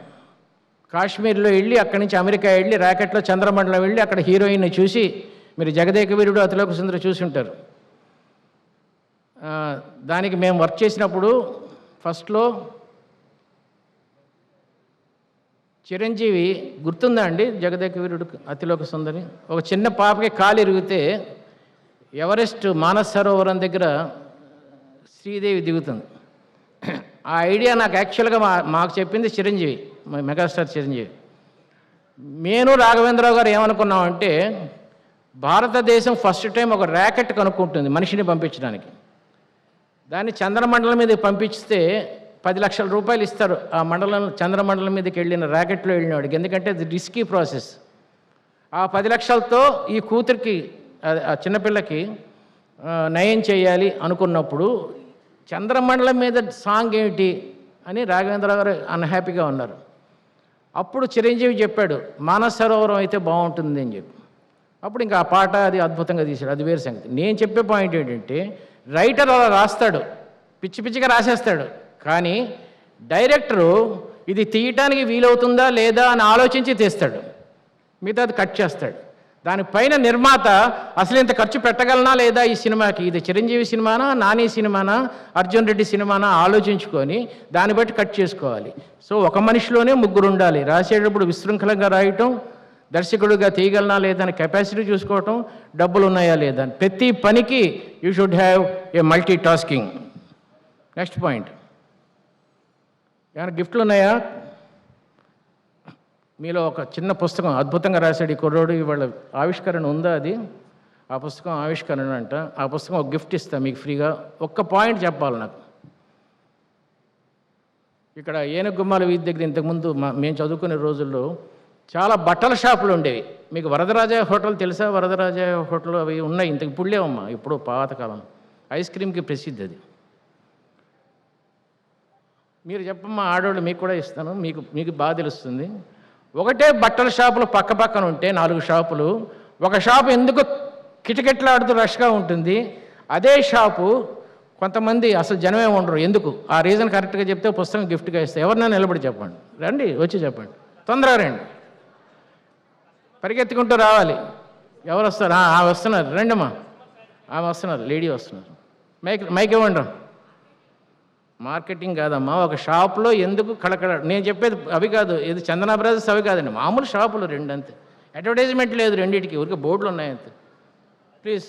కాశ్మీర్లో వెళ్ళి, అక్కడి నుంచి అమెరికా వెళ్ళి, ర్యాకెట్లో చంద్రమండలం వెళ్ళి, అక్కడ హీరోయిన్ని చూసి, మీరు జగదేక వీరుడు అతిలోక సుందరి చూసి ఉంటారు. దానికి మేము వర్క్ చేసినప్పుడు ఫస్ట్లో చిరంజీవి, గుర్తుందా అండి జగదేక వీరుడు అతిలోక సుందరి? ఒక చిన్న పాపకి కాలు ఇరిగితే ఎవరెస్ట్ మానస్ సరోవరం దగ్గర శ్రీదేవి దిగుతుంది. ఆ ఐడియా నాకు యాక్చువల్గా మాకు చెప్పింది చిరంజీవి, మెగాస్టార్ చిరంజీవి. నేను రాఘవేంద్రరావు గారు ఏమనుకున్నామంటే, భారతదేశం ఫస్ట్ టైం ఒక ర్యాకెట్ కనుక్కుంటుంది మనిషిని పంపించడానికి. దాన్ని చంద్రమండలం మీద పంపిస్తే 10 లక్షల రూపాయలు ఇస్తారు ఆ మండలం, చంద్రమండలం మీదకి వెళ్ళిన ర్యాకెట్లో వెళ్ళినవాడికి, ఎందుకంటే అది రిస్కీ ప్రాసెస్. ఆ 10 లక్షలతో ఈ కూతురికి, ఆ చిన్నపిల్లకి నయం చేయాలి అనుకున్నప్పుడు చంద్రమండలం మీద సాంగ్ ఏమిటి అని రాఘవేంద్రరావు గారు అన్హ్యాపీగా ఉన్నారు. అప్పుడు చిరంజీవి చెప్పాడు, మానస్ సరోవరం అయితే బాగుంటుంది అని చెప్పి. అప్పుడు ఇంకా ఆ పాట అది అద్భుతంగా తీశాడు, అది వేరే సంగతి. నేను చెప్పే పాయింట్ ఏంటంటే, రైటర్ అలా రాస్తాడు, పిచ్చి పిచ్చిగా రాసేస్తాడు, కానీ డైరెక్టరు ఇది తీయటానికి వీలవుతుందా లేదా అని ఆలోచించి తీస్తాడు, మిగతా అది కట్ చేస్తాడు. దానిపైన నిర్మాత అసలు ఇంత ఖర్చు పెట్టగలనా లేదా ఈ సినిమాకి, ఇది చిరంజీవి సినిమానా, నాని సినిమానా, అర్జున్ రెడ్డి సినిమానా ఆలోచించుకొని దాన్ని బట్టి కట్ చేసుకోవాలి. సో ఒక మనిషిలోనే 3 ఉండాలి. రాసేటప్పుడు విశృంఖలంగా రాయటం, దర్శకుడిగా తీయగలనా లేదా అని కెపాసిటీ చూసుకోవటం, డబ్బులు ఉన్నాయా లేదా, ప్రతి పనికి you should have a multi tasking. Next point, ఏమైనా గిఫ్ట్లు ఉన్నాయా? మీలో ఒక చిన్న పుస్తకం అద్భుతంగా రాశాడు ఈ కుర్రోడు, ఇవాళ ఆవిష్కరణ ఉందా అది? ఆ పుస్తకం ఆవిష్కరణ అంట. ఆ పుస్తకం ఒక గిఫ్ట్ ఇస్తా మీకు ఫ్రీగా. ఒక్క పాయింట్ చెప్పాలి నాకు. ఇక్కడ ఏనుగుమ్మాల వీధి దగ్గర ఇంతకుముందు మేము చదువుకునే రోజుల్లో చాలా బట్టల షాపులు ఉండేవి. మీకు వరదరాజ హోటల్ తెలుసా? వరదరాజ హోటల్ అవి ఉన్నాయి, ఇంత ఇప్పుడు లేవమ్మా, ఇప్పుడు పాతకాలం. ఐస్ క్రీమ్కి ప్రసిద్ధి అది. మీరు చెప్పమ్మా, ఆడవాళ్ళు మీకు కూడా ఇస్తాను, మీకు బాగా తెలుస్తుంది. ఒకటే బట్టల షాపులు పక్క పక్కన ఉంటే 4 షాపులు, ఒక షాపు ఎందుకు కిటకిటలాడుతూ రష్గా ఉంటుంది, అదే షాపు కొంతమంది అసలు జనమే ఉండరు. ఎందుకు? ఆ రీజన్ కరెక్ట్గా చెప్తే పుస్తకం గిఫ్ట్గా ఇస్తే. ఎవరినైనా నిలబడి చెప్పండి, రండి వచ్చి చెప్పండి, తొందరగా రండి, పరిగెత్తుకుంటూ రావాలి. ఎవరు వస్తారు? వస్తున్నారు, రండమ్మా, ఆమె వస్తున్నారు, లేడీ వస్తున్నారు. మైక్ ఇవ్వండి. మార్కెటింగ్ కాదమ్మా, ఒక షాప్లో ఎందుకు కళకళ, నేను చెప్పేది అవి కాదు, ఇది చందన బ్రదర్స్ అవి కాదండి, మామూలు షాపులు 2 అంతే. అడ్వర్టైజ్మెంట్ లేదు రెండింటికి, ఊరికే బోర్డులు ఉన్నాయి అంతే. ప్లీజ్.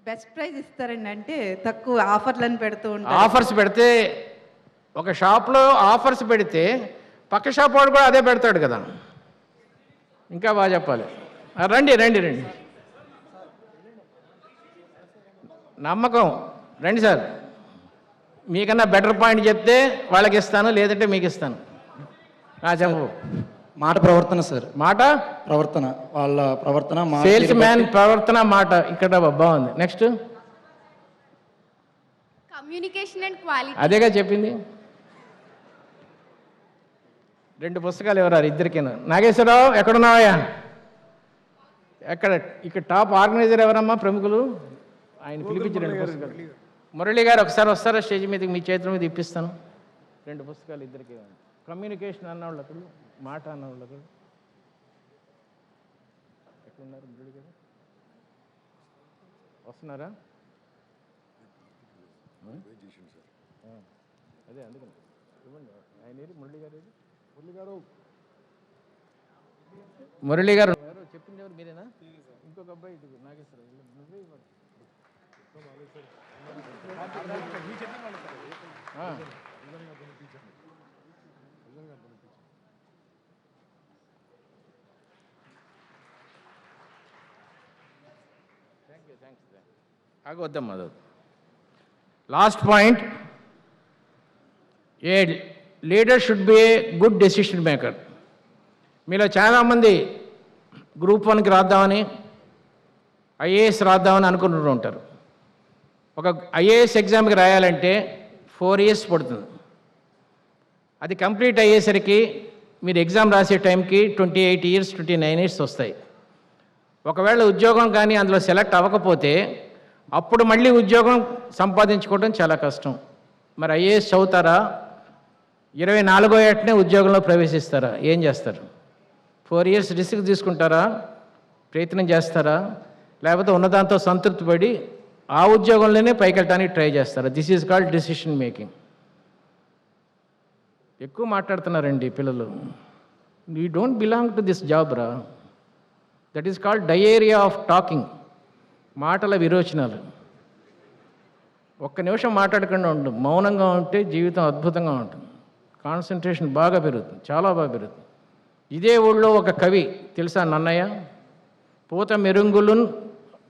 బెస్ట్ ప్రైజ్ ఇస్తారండి, అంటే తక్కువ ఆఫర్లను పెడుతూ ఉంటారు. ఆఫర్స్ పెడితే, ఒక షాప్లో ఆఫర్స్ పెడితే పక్క షాప్ వాడు కూడా అదే పెడతాడు కదా. ఇంకా బాగా చెప్పాలి. రండి రండి రండి, నమ్మకం, రండి సార్. మీకన్నా బెటర్ పాయింట్ చెప్తే వాళ్ళకి ఇస్తాను, లేదంటే మీకు ఇస్తాను. చెప్పు. మాట ప్రవర్తన సార్, మాట ప్రవర్తన, వాళ్ళ ప్రవర్తన, సేల్స్ మ్యాన్ ప్రవర్తన, మాట ఇక్కడ బాగుంది. Next communication and quality. అదేగా చెప్పింది. 2 పుస్తకాలు ఎవరారు ఇద్దరికేనా? నాగేశ్వరరావు ఎక్కడున్నావయ్యా? ఇక్కడ టాప్ ఆర్గనైజర్ ఎవరమ్మా ప్రముఖులు? ఆయన పిలిపించి 2 పుస్తకాలు. మురళి గారు ఒకసారి వస్తారా స్టేజ్ మీదకి? మీ చేతుల మీద ఇప్పిస్తాను 2 పుస్తకాలు ఇద్దరికి. కమ్యూనికేషన్ అన్నవాళ్ళు ఒకరు, మాట అన్నవాళ్ళు ఒకరు. ఎక్కడున్నారు మురళి గారు? వస్తున్నారా? అదే అందుకని ఇవ్వండి. ఆయన మురళి గారు, మురళి గారు చెప్పింది ఎవరు? మీరేనా? ఇంకొక అబ్బాయి ఇటు నాగేశ్వరరావు. ఆగొద్దమ్మా. Last point, a leader should be a good decision maker. మీలో చాలామంది గ్రూప్ 1కి రాద్దామని, ఐఏఎస్ రాద్దామని అనుకుంటూ ఉంటారు. ఒక ఐఏఎస్ ఎగ్జామ్కి రాయాలంటే 4 years పడుతుంది. అది కంప్లీట్ అయ్యేసరికి మీరు ఎగ్జామ్ రాసే టైంకి 28 years 29 years వస్తాయి. ఒకవేళ ఉద్యోగం కానీ అందులో సెలెక్ట్ అవ్వకపోతే అప్పుడు మళ్ళీ ఉద్యోగం సంపాదించుకోవడం చాలా కష్టం. మరి ఐఏఎస్ చదువుతారా? 24వ ఏటనే ఉద్యోగంలో ప్రవేశిస్తారా? ఏం చేస్తారు? 4 years రిస్క్ తీసుకుంటారా? ప్రయత్నం చేస్తారా? లేకపోతే ఉన్నదాంతో సంతృప్తి పడి ఆ ఉద్యోగంలోనే పైకి వెళ్ళడానికి ట్రై చేస్తారా? This is called decision making. ఎక్కువ మాట్లాడుతున్నారండి పిల్లలు. You don't belong to this job రా. That is called diarrhoea of talking. మాటల విరోచనాలు. ఒక్క నిమిషం మాట్లాడకుండా ఉండు, మౌనంగా ఉంటే జీవితం అద్భుతంగా ఉంటుంది. కాన్సన్ట్రేషన్ బాగా పెరుగుతుంది, చాలా బాగా పెరుగుతుంది. ఇదే ఊళ్ళో ఒక కవి తెలుసా నన్నయ్య? పూత మెరుంగులున్,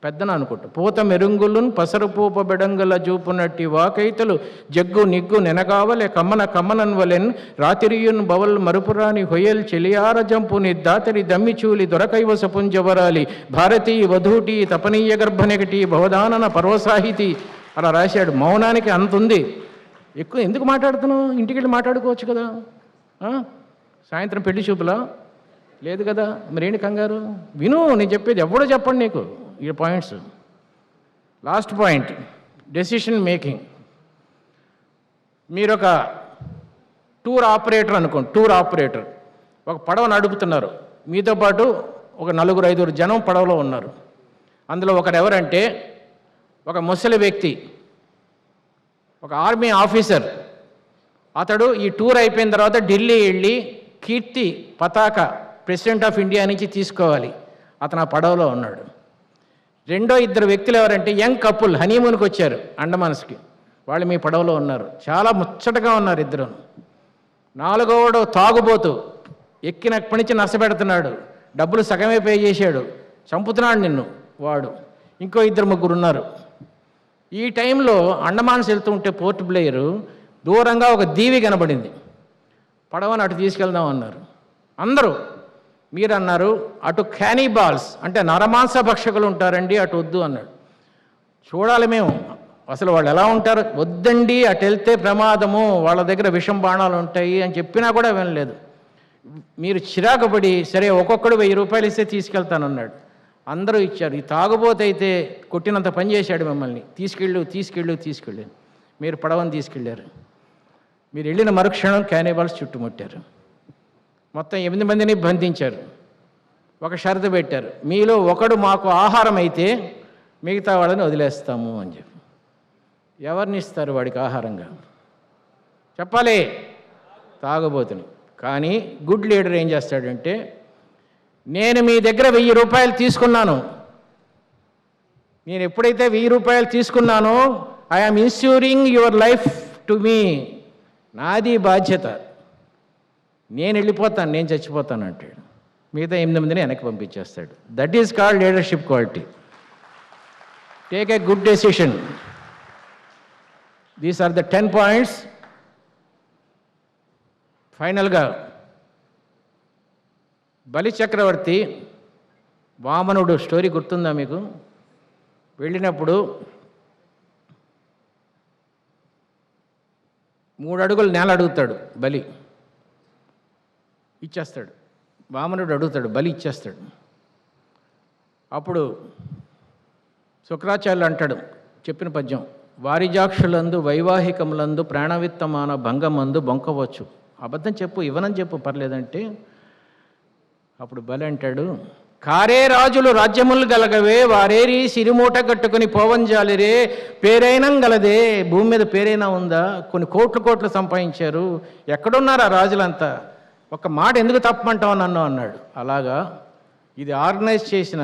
పెద్దన అనుకుంటా, పూత మెరుంగులున్ పసరు పూప బెడంగుల జూపునట్టి వాకైతలు జగ్గు నిగ్గు నెనగావలే కమ్మన కమ్మనన్వలెన్ రాతిరియున్ బవల్ మరుపురాని హొయల్ చెలియార జంపుని దాతరి దమ్మిచూలి దొరకైవ సపుంజవరాలి భారతీయ వధూటి తపనీయ గర్భనెగటి భవదానన పర్వసాహితి అలా రాశాడు. మౌనానికి అంత ఉంది. ఎక్కువ ఎందుకు మాట్లాడుతున్నావు? ఇంటికి వెళ్ళి మాట్లాడుకోవచ్చు కదా. సాయంత్రం పెళ్లి చూపులా? లేదు కదా. మరేంటి కంగారు? విను, నేను చెప్పేది. ఎవడో చెప్పండి నీకు ఈ points. Last point, decision making. మీరు ఒక టూర్ ఆపరేటర్ అనుకోండి. టూర్ ఆపరేటర్ ఒక పడవ నడుపుతున్నారు. మీతో పాటు ఒక 4-5 జనం పడవలో ఉన్నారు. అందులో ఒకరు ఎవరంటే ఒక ముసలి వ్యక్తి, ఒక ఆర్మీ ఆఫీసర్. అతడు ఈ టూర్ అయిపోయిన తర్వాత ఢిల్లీ వెళ్ళి కీర్తి పతాక ప్రెసిడెంట్ ఆఫ్ ఇండియా నుంచి తీసుకోవాలి. అతను ఆ పడవలో ఉన్నాడు. రెండో 2 వ్యక్తులు ఎవరంటే యంగ్ కపుల్, హనీమూన్కి వచ్చారు అండమాన్స్కి. వాళ్ళు మీ పడవలో ఉన్నారు. చాలా ముచ్చటగా ఉన్నారు ఇద్దరు. 4వవాడు తాగుబోతు, ఎక్కినప్పటి నుంచి నష్టపెడుతున్నాడు, డబ్బులు సగమే పే చేశాడు, చంపుతున్నాడు నిన్ను వాడు. ఇంకో 2-3 ఉన్నారు. ఈ టైంలో అండమాన్స్ వెళ్తూ ఉంటే పోర్ట్ బ్లేయరు దూరంగా ఒక దీవి కనబడింది. పడవని అటు తీసుకెళ్దాం అన్నారు అందరూ. మీరు అన్నారు అటు క్యానిబాల్స్ అంటే నరమాంస భక్షకులు ఉంటారండి, అటు వద్దు అన్నాడు. చూడాలి మేము అసలు వాళ్ళు ఎలా ఉంటారు. వద్దండి, అటు వెళ్తే ప్రమాదము, వాళ్ళ దగ్గర విషం బాణాలు ఉంటాయి అని చెప్పినా కూడా వినలేదు. మీరు చిరాకుపడి సరే ఒక్కొక్కడు 1000 రూపాయలు ఇస్తే తీసుకెళ్తానన్నాడు. అందరూ ఇచ్చారు. ఈ తాగుబోతైతే కొట్టినంత పని చేశాడు మిమ్మల్ని. తీసుకెళ్ళు. మీరు పడవని తీసుకెళ్ళారు. మీరు వెళ్ళిన మరుక్షణం క్యానిబాల్స్ చుట్టుముట్టారు. మొత్తం 8 మందిని బంధించారు. ఒక షరతు పెట్టారు, మీలో ఒకడు మాకు ఆహారం అయితే మిగతా వాళ్ళని వదిలేస్తాము అని చెప్పి. ఎవరిని ఇస్తారు వాడికి ఆహారంగా? చెప్పాలి, తాగుబోతుని. కానీ గుడ్ లీడర్ ఏం చేస్తాడంటే, నేను మీ దగ్గర 1000 రూపాయలు తీసుకున్నాను, నేను ఎప్పుడైతే 1000 రూపాయలు తీసుకున్నానో I'm insuring your life to me. నాది బాధ్యత, నేను వెళ్ళిపోతాను, నేను చచ్చిపోతాను అంటాడు. మిగతా 8 మందిని వెనక్కి పంపించేస్తాడు. That is called leadership quality. Take a good decision. These are the 10 points. ఫైనల్గా బలి చక్రవర్తి వామనుడు స్టోరీ గుర్తుందా మీకు? వెళ్ళినప్పుడు 3 అడుగులు నేల అడుగుతాడు, బలి ఇచ్చేస్తాడు. వామనుడు అడుగుతాడు, బలి ఇచ్చేస్తాడు. అప్పుడు శుక్రాచార్యులు అంటాడు, చెప్పిన పద్యం, వారిజాక్షులందు వైవాహికములందు ప్రాణవిత్తమాన భంగమందు బొంకవచ్చు. అబద్ధం చెప్పు, ఇవ్వనని చెప్పు, పర్లేదంటే అప్పుడు బలి అంటాడు, కారే రాజులు రాజ్యములు గలగవే వారేరి సిరిమూట కట్టుకుని పోవంజాలిరే పేరైనం గలదే. భూమి మీద పేరైనా ఉందా? కొన్ని కోట్లు సంపాదించారు, ఎక్కడున్నారా రాజులంతా? ఒక మాట ఎందుకు తప్పమంటావు నన్ను అన్నాడు. అలాగా ఇది ఆర్గనైజ్ చేసిన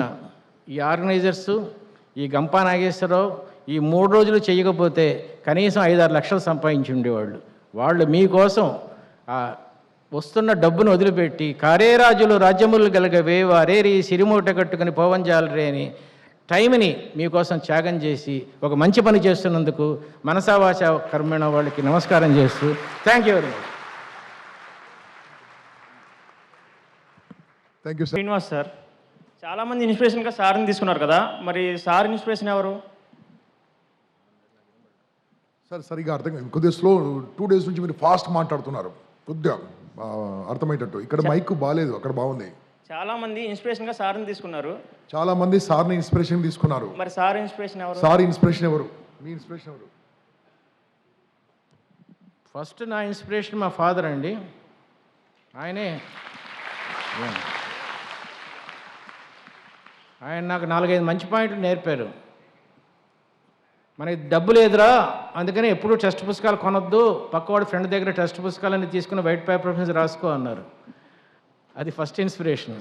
ఈ ఆర్గనైజర్సు, ఈ గంపా నాగేశ్వరరావు ఈ 3 రోజులు చేయకపోతే కనీసం 5-6 లక్షలు సంపాదించి ఉండేవాళ్ళు. వాళ్ళు మీకోసం వస్తున్న డబ్బును వదిలిపెట్టి కారే రాజులు రాజ్యములు గలగవే వారేరి సిరిమూట కట్టుకుని పోవంజాలరే అని టైంని మీకోసం త్యాగం చేసి ఒక మంచి పని చేస్తున్నందుకు మనసావాచ కర్మేణ వాళ్ళకి నమస్కారం చేస్తూ thank you very much. Thank you sir. Srinivas sir, చాలామంది ఇన్స్పిరేషన్గా సార్ని తీసుకున్నారు కదా, మరి సార్ ఇన్స్పిరేషన్ ఎవరు? సార్ సరిగా అర్థం కాదు, కొద్దిగా స్లో. 2 days నుంచి మీరు ఫాస్ట్ మాట్లాడుతున్నారు, కొద్దిగా అర్థమయ్యేటట్టు. ఇక్కడ మైక్ బాగాలేదు, అక్కడ బాగుంది. చాలామంది ఇన్స్పిరేషన్గా సార్ని తీసుకున్నారు. చాలా మంది సార్ని ఇన్స్పిరేషన్ తీసుకున్నారు. మరి సార్ ఇన్స్పిరేషన్ ఎవరు? సార్ ఇన్స్పిరేషన్ ఎవరు? మీ ఇన్స్పిరేషన్ ఎవరు? ఫస్ట్ నా ఇన్స్పిరేషన్ మా ఫాదర్ అండి. ఆయన నాకు 4-5 మంచి పాయింట్లు నేర్పారు. మనకి డబ్బు లేదురా, అందుకని ఎప్పుడు టెక్స్ట్ పుస్తకాలు కొనొద్దు, పక్కవాడి ఫ్రెండ్ దగ్గర టెక్స్ట్ పుస్తకాలన్నీ తీసుకుని వైట్ పేపర్ మీద రాసుకో అన్నారు. అది ఫస్ట్ ఇన్స్పిరేషన్.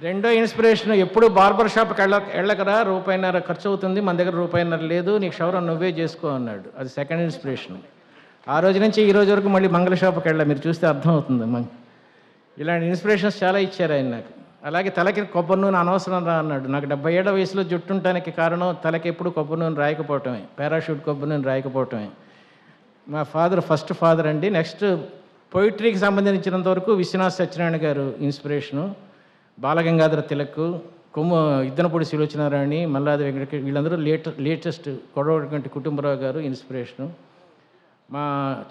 రెండో ఇన్స్పిరేషన్, ఎప్పుడు బార్బర్ షాప్కి వెళ్ళకరా, ₹1.5 ఖర్చు అవుతుంది, మన దగ్గర ₹1.5 లేదు, నీకు క్షౌరం నువ్వే చేసుకో అన్నాడు. అది సెకండ్ ఇన్స్పిరేషన్. ఆ రోజు నుంచి ఈ రోజు వరకు మళ్ళీ మంగళ షాప్కి వెళ్ళా, మీరు చూస్తే అర్థమవుతుంది. ఇలాంటి ఇన్స్పిరేషన్స్ చాలా ఇచ్చారు ఆయన నాకు. అలాగే తలకి కొబ్బరి నూనె అనవసరం రా అన్నాడు. నాకు 70 ఏళ్ల వయసులో జుట్టుంటానికి కారణం తలకి ఎప్పుడు కొబ్బరి నూనె రాయకపోవటమే, పారాషూట్ కొబ్బరి నూనె రాయకపోవటమే. మా ఫాదర్ ఫస్ట్ ఫాదర్ అండి. నెక్స్ట్ పొయిట్రీకి సంబంధించినంత వరకు విశ్వనాథ్ సత్యనారాయణ గారు ఇన్స్పిరేషను, బాలగంగాధర తిలక్, ఇద్దనపూడి సులోచనారాణి, మల్లాది వెంకట, వీళ్ళందరూ లేటెస్ట్ కొడవటి కుటుంబరావు గారు ఇన్స్పిరేషను. మా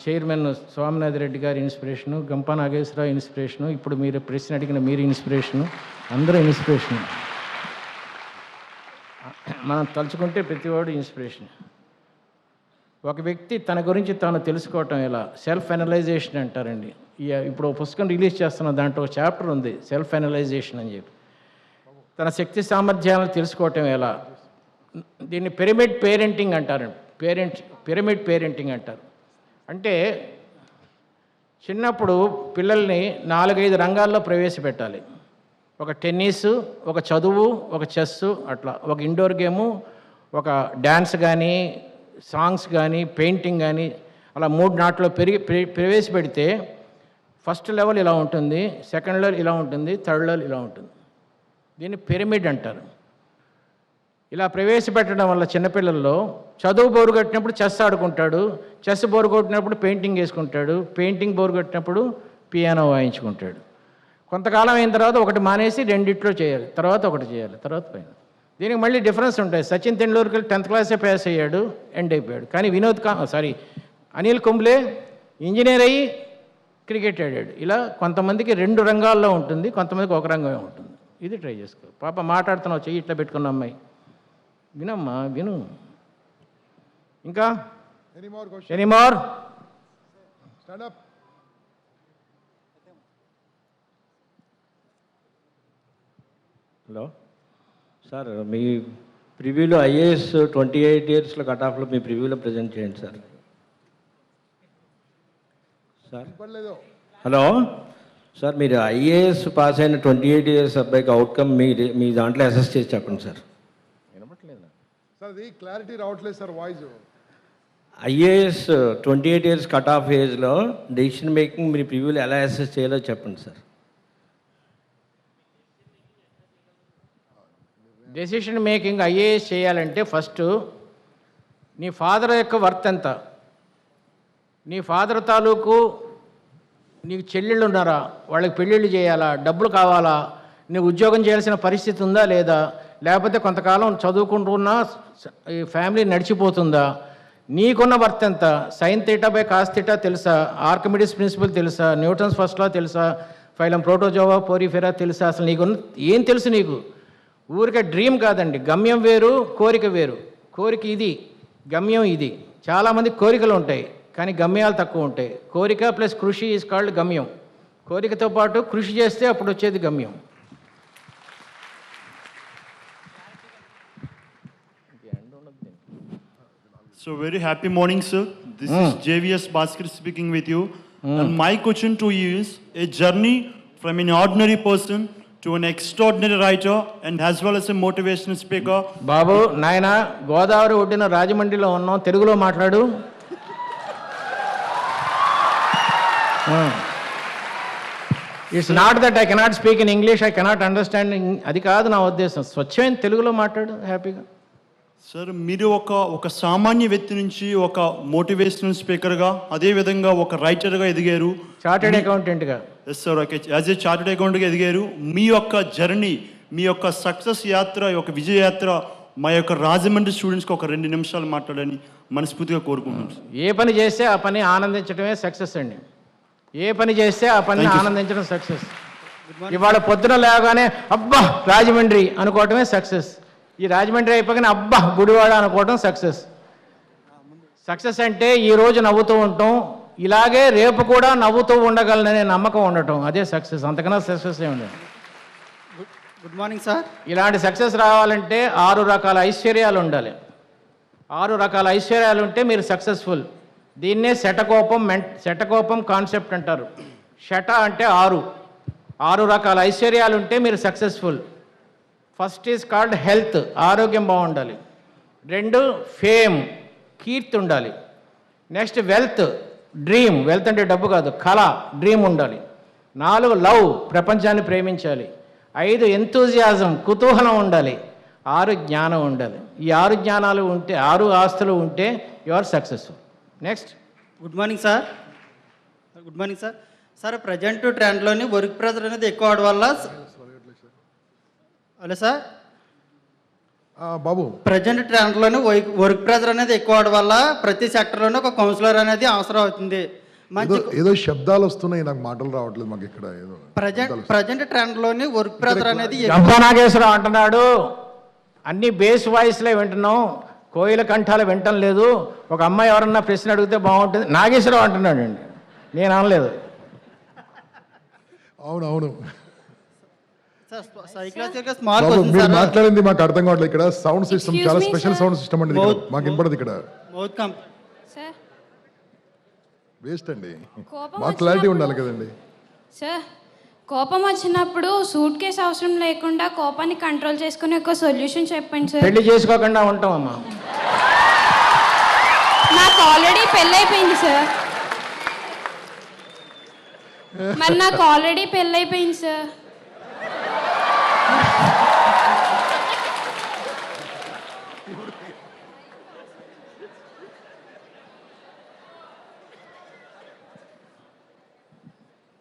చైర్మన్ స్వామినాథ్ రెడ్డి గారి ఇన్స్పిరేషను, గంపా నాగేశ్వరరావు ఇన్స్పిరేషను, ఇప్పుడు మీరు ప్రశ్న అడిగిన మీరు ఇన్స్పిరేషను, అందరూ ఇన్స్పిరేషను. మనం తలుచుకుంటే ప్రతివాడు ఇన్స్పిరేషన్. ఒక వ్యక్తి తన గురించి తాను తెలుసుకోవటం ఎలా, సెల్ఫ్ అనలైజేషన్ అంటారండి. ఇప్పుడు పుస్తకం రిలీజ్ చేస్తున్న దాంట్లో ఒక చాప్టర్ ఉంది, సెల్ఫ్ అనలైజేషన్ అని చెప్పి. తన శక్తి సామర్థ్యాలను తెలుసుకోవటం ఎలా, దీన్ని పిరమిడ్ పేరెంటింగ్ అంటారండి. పిరమిడ్ పేరెంటింగ్ అంటారు. అంటే చిన్నప్పుడు పిల్లల్ని 4-5 రంగాల్లో ప్రవేశపెట్టాలి. ఒక టెన్నిస్, ఒక చదువు, ఒక చెస్సు, అట్లా ఒక ఇండోర్ గేము, ఒక డ్యాన్స్ కానీ, సాంగ్స్ కానీ, పెయింటింగ్ కానీ, అలా 3 నాట్లో ప్రవేశపెడితే ఫస్ట్ లెవెల్ ఇలా ఉంటుంది, సెకండ్ లెవెల్ ఇలా ఉంటుంది, థర్డ్ లెవెల్ ఇలా ఉంటుంది. దీన్ని పిరమిడ్ అంటారు. ఇలా ప్రవేశపెట్టడం వల్ల చిన్నపిల్లల్లో చదువు బోరు కొట్టినప్పుడు చెస్ ఆడుకుంటాడు, చెస్ బోరు కొట్టినప్పుడు పెయింటింగ్ వేసుకుంటాడు, పెయింటింగ్ బోరు కొట్టినప్పుడు పియానో వాయించుకుంటాడు. కొంతకాలం అయిన తర్వాత ఒకటి మానేసి రెండిట్లో చేయాలి, తర్వాత ఒకటి చేయాలి, తర్వాత పైన. దీనికి మళ్ళీ డిఫరెన్స్ ఉంటాయి. సచిన్ తెండూల్కర్ 10th క్లాసే పాస్ అయ్యాడు, ఎండ్ అయిపోయాడు. కానీ అనిల్ కుంబ్లే ఇంజనీర్ అయ్యి క్రికెట్ ఆడాడు. ఇలా కొంతమందికి 2 రంగాల్లో ఉంటుంది, కొంతమందికి ఒక రంగమే ఉంటుంది. ఇది ట్రై చేసుకో. పాప మాట్లాడుతున్నావు, చెయ్యి ఇట్లా పెట్టుకున్న అమ్మాయి, వినమ్మా విను. ఇంకా anymore stand up. Hello sir, మీ ప్రివ్యూలో ఐఏఎస్ 28 ఇయర్స్లో కట్ ఆఫ్లో మీ ప్రివ్యూలో ప్రజెంట్ చేయండి సార్. హలో సార్, మీరు ఐఏఎస్ పాస్ అయిన 28 ఇయర్స్ అబ్బాయికి అవుట్కమ్ మీ దాంట్లో అసెస్ చేసి చెప్పండి సార్. సార్ అది క్లారిటీ రావట్లేదు sir voice. IAS 28 years cut off ఏజ్లో డెసిషన్ మేకింగ్ మీరు ప్రివ్యూలో ఎలా అసెస్ చేయాలో చెప్పండి సార్. డెసిషన్ మేకింగ్ ఐఏఎస్ చేయాలంటే ఫస్ట్ నీ ఫాదర్ యొక్క వర్త్ ఎంత, నీ ఫాదర్ తాలూకు నీకు చెల్లెళ్ళు ఉన్నారా, వాళ్ళకి పెళ్ళిళ్ళు చేయాలా, డబ్బులు కావాలా, నీకు ఉద్యోగం చేయాల్సిన పరిస్థితి ఉందా లేదా, లేకపోతే కొంతకాలం చదువుకుంటున్నా ఈ ఫ్యామిలీ నడిచిపోతుందా, నీకున్న వర్త్ ఎంత, sine theta by cos theta తెలుసా, ఆర్కిమిడిస్ ప్రిన్సిపల్ తెలుసా, న్యూటన్స్ ఫస్ట్ లా తెలుసా, ఫైలం ప్రోటోజోవా పోరిఫెరా తెలుసా, అసలు నీకు ఏం తెలుసు నీకు? ఊరికే డ్రీమ్ కాదండి, గమ్యం వేరు కోరిక వేరు. కోరిక ఇది, గమ్యం ఇది. చాలామంది కోరికలు ఉంటాయి కానీ గమ్యాలు తక్కువ ఉంటాయి. కోరిక ప్లస్ కృషి ఈజ్ కాల్డ్ గమ్యం. కోరికతో పాటు కృషి చేస్తే అప్పుడు వచ్చేది గమ్యం. So very happy morning, sir. This is JVS Bhaskar speaking with you. And my question to you is a journey from an ordinary person to an extraordinary writer and as well as a motivational speaker. బాబు నాయన గోదావరి ఒడ్డున రాజమండ్రిలో ఉన్నాం, తెలుగులో మాట్లాడు. It's not that I cannot speak in English, I cannot understand, అది కాదు నా ఉద్దేశం. స్వచ్ఛమైన తెలుగులో మాట్లాడు హ్యాపీగా. సార్ మీరు ఒక సామాన్య వ్యక్తి నుంచి ఒక మోటివేషనల్ స్పీకర్గా, అదేవిధంగా ఒక రైటర్గా ఎదిగారు, చార్టెడ్ అకౌంటెంట్గా. Yes sir, okay, as a chartered అకౌంట్గా ఎదిగారు. మీ యొక్క జర్నీ, మీ యొక్క సక్సెస్ యాత్ర, ఒక విజయ యాత్ర మా యొక్క రాజమండ్రి స్టూడెంట్స్కి ఒక 2 నిమిషాలు మాట్లాడని మనస్ఫూర్తిగా కోరుకుంటున్నాను. ఏ పని చేస్తే ఆ పని ఆనందించడమే సక్సెస్ అండి. ఏ పని చేస్తే ఆ పని ఆనందించడం సక్సెస్. ఇవాళ పొద్దున లేవగానే అబ్బా రాజమండ్రి అనుకోవటమే సక్సెస్. ఈ రాజమండ్రి అయిపోగానే అబ్బా గుడివాడ అనుకోవటం సక్సెస్. సక్సెస్ అంటే ఈరోజు నవ్వుతూ ఉంటాం, ఇలాగే రేపు కూడా నవ్వుతూ ఉండగలననే నమ్మకం ఉండటం, అదే సక్సెస్. అంతకన్నా సక్సెస్ ఏమి. Good morning sir. ఇలాంటి సక్సెస్ రావాలంటే 6 రకాల ఐశ్వర్యాలు ఉండాలి. 6 రకాల ఐశ్వర్యాలు ఉంటే మీరు సక్సెస్ఫుల్. దీన్నే శటకోపం కాన్సెప్ట్ అంటారు. శట అంటే 6 రకాల ఐశ్వర్యాలు ఉంటే మీరు successful. First is called health, ఆరోగ్యం బాగుండాలి. 2 ఫేమ్, కీర్తి ఉండాలి. నెక్స్ట్ వెల్త్, డ్రీమ్, వెల్త్ అంటే డబ్బు కాదు, కళ, డ్రీమ్ ఉండాలి. 4 లవ్, ప్రపంచాన్ని ప్రేమించాలి. 5 ఎంతూజియాజం, కుతూహలం ఉండాలి. 6 జ్ఞానం ఉండాలి. ఈ 6 జ్ఞానాలు ఉంటే, 6 ఆస్తులు ఉంటే you are successful. Next. Good morning sir. Good morning sir. Sir present ట్రెండ్లోని వర్క్ ప్రెజర్ అనేది ఎక్కువ అవడం వల్ల, హలో సార్, బాబు ప్రజెంట్ ట్రెండ్లోని వర్క్ ప్రెజర్ అనేది ఎక్కువ అవడం వల్ల ప్రతి సెక్టర్లోనే ఒక కౌన్సిలర్ అనేది అవసరం అవుతుంది. ఏదో శబ్దాలు వస్తున్నాయి, నాకు మాటలు రావట్లేదు. మాకు ఇక్కడ ఏదో ప్రజెంట్ ట్రెండ్లోని వర్క్ ప్రెజర్ అనేది నాగేశ్వరరావు అంటున్నాడు, అన్ని బేస్ వాయిస్లే వింటున్నాం, కోయిల కంఠాలు వింటం లేదు. ఒక అమ్మాయి ఎవరన్నా ప్రశ్న అడిగితే బాగుంటుంది. నాగేశ్వరరావు అంటున్నాడు అండి, నేను అనలేదు. అవునవును, మీరు మాట్లాడింది మాకు అర్థం కావట్లేదు. ఇక్కడ సౌండ్ సిస్టమ్ చాలా స్పెషల్ సౌండ్ సిస్టమ్ అండి, మాకు వినపడదు ఇక్కడ. వేస్ట్ అండి, మాకు క్లారిటీ ఉండాలి కదండి. సార్ కోపం వచ్చినప్పుడు సూట్ కేసు అవసరం లేకుండా కోపాన్ని కంట్రోల్ చేసుకునే ఒక సొల్యూషన్ చెప్పండి సార్. పెళ్లి చేసుకోకుండా ఉంటామమ్మా. నాకు ఆల్రెడీ పెళ్ళైపోయింది సార్. మరి నాకు ఆల్రెడీ పెళ్ళైపోయింది సార్.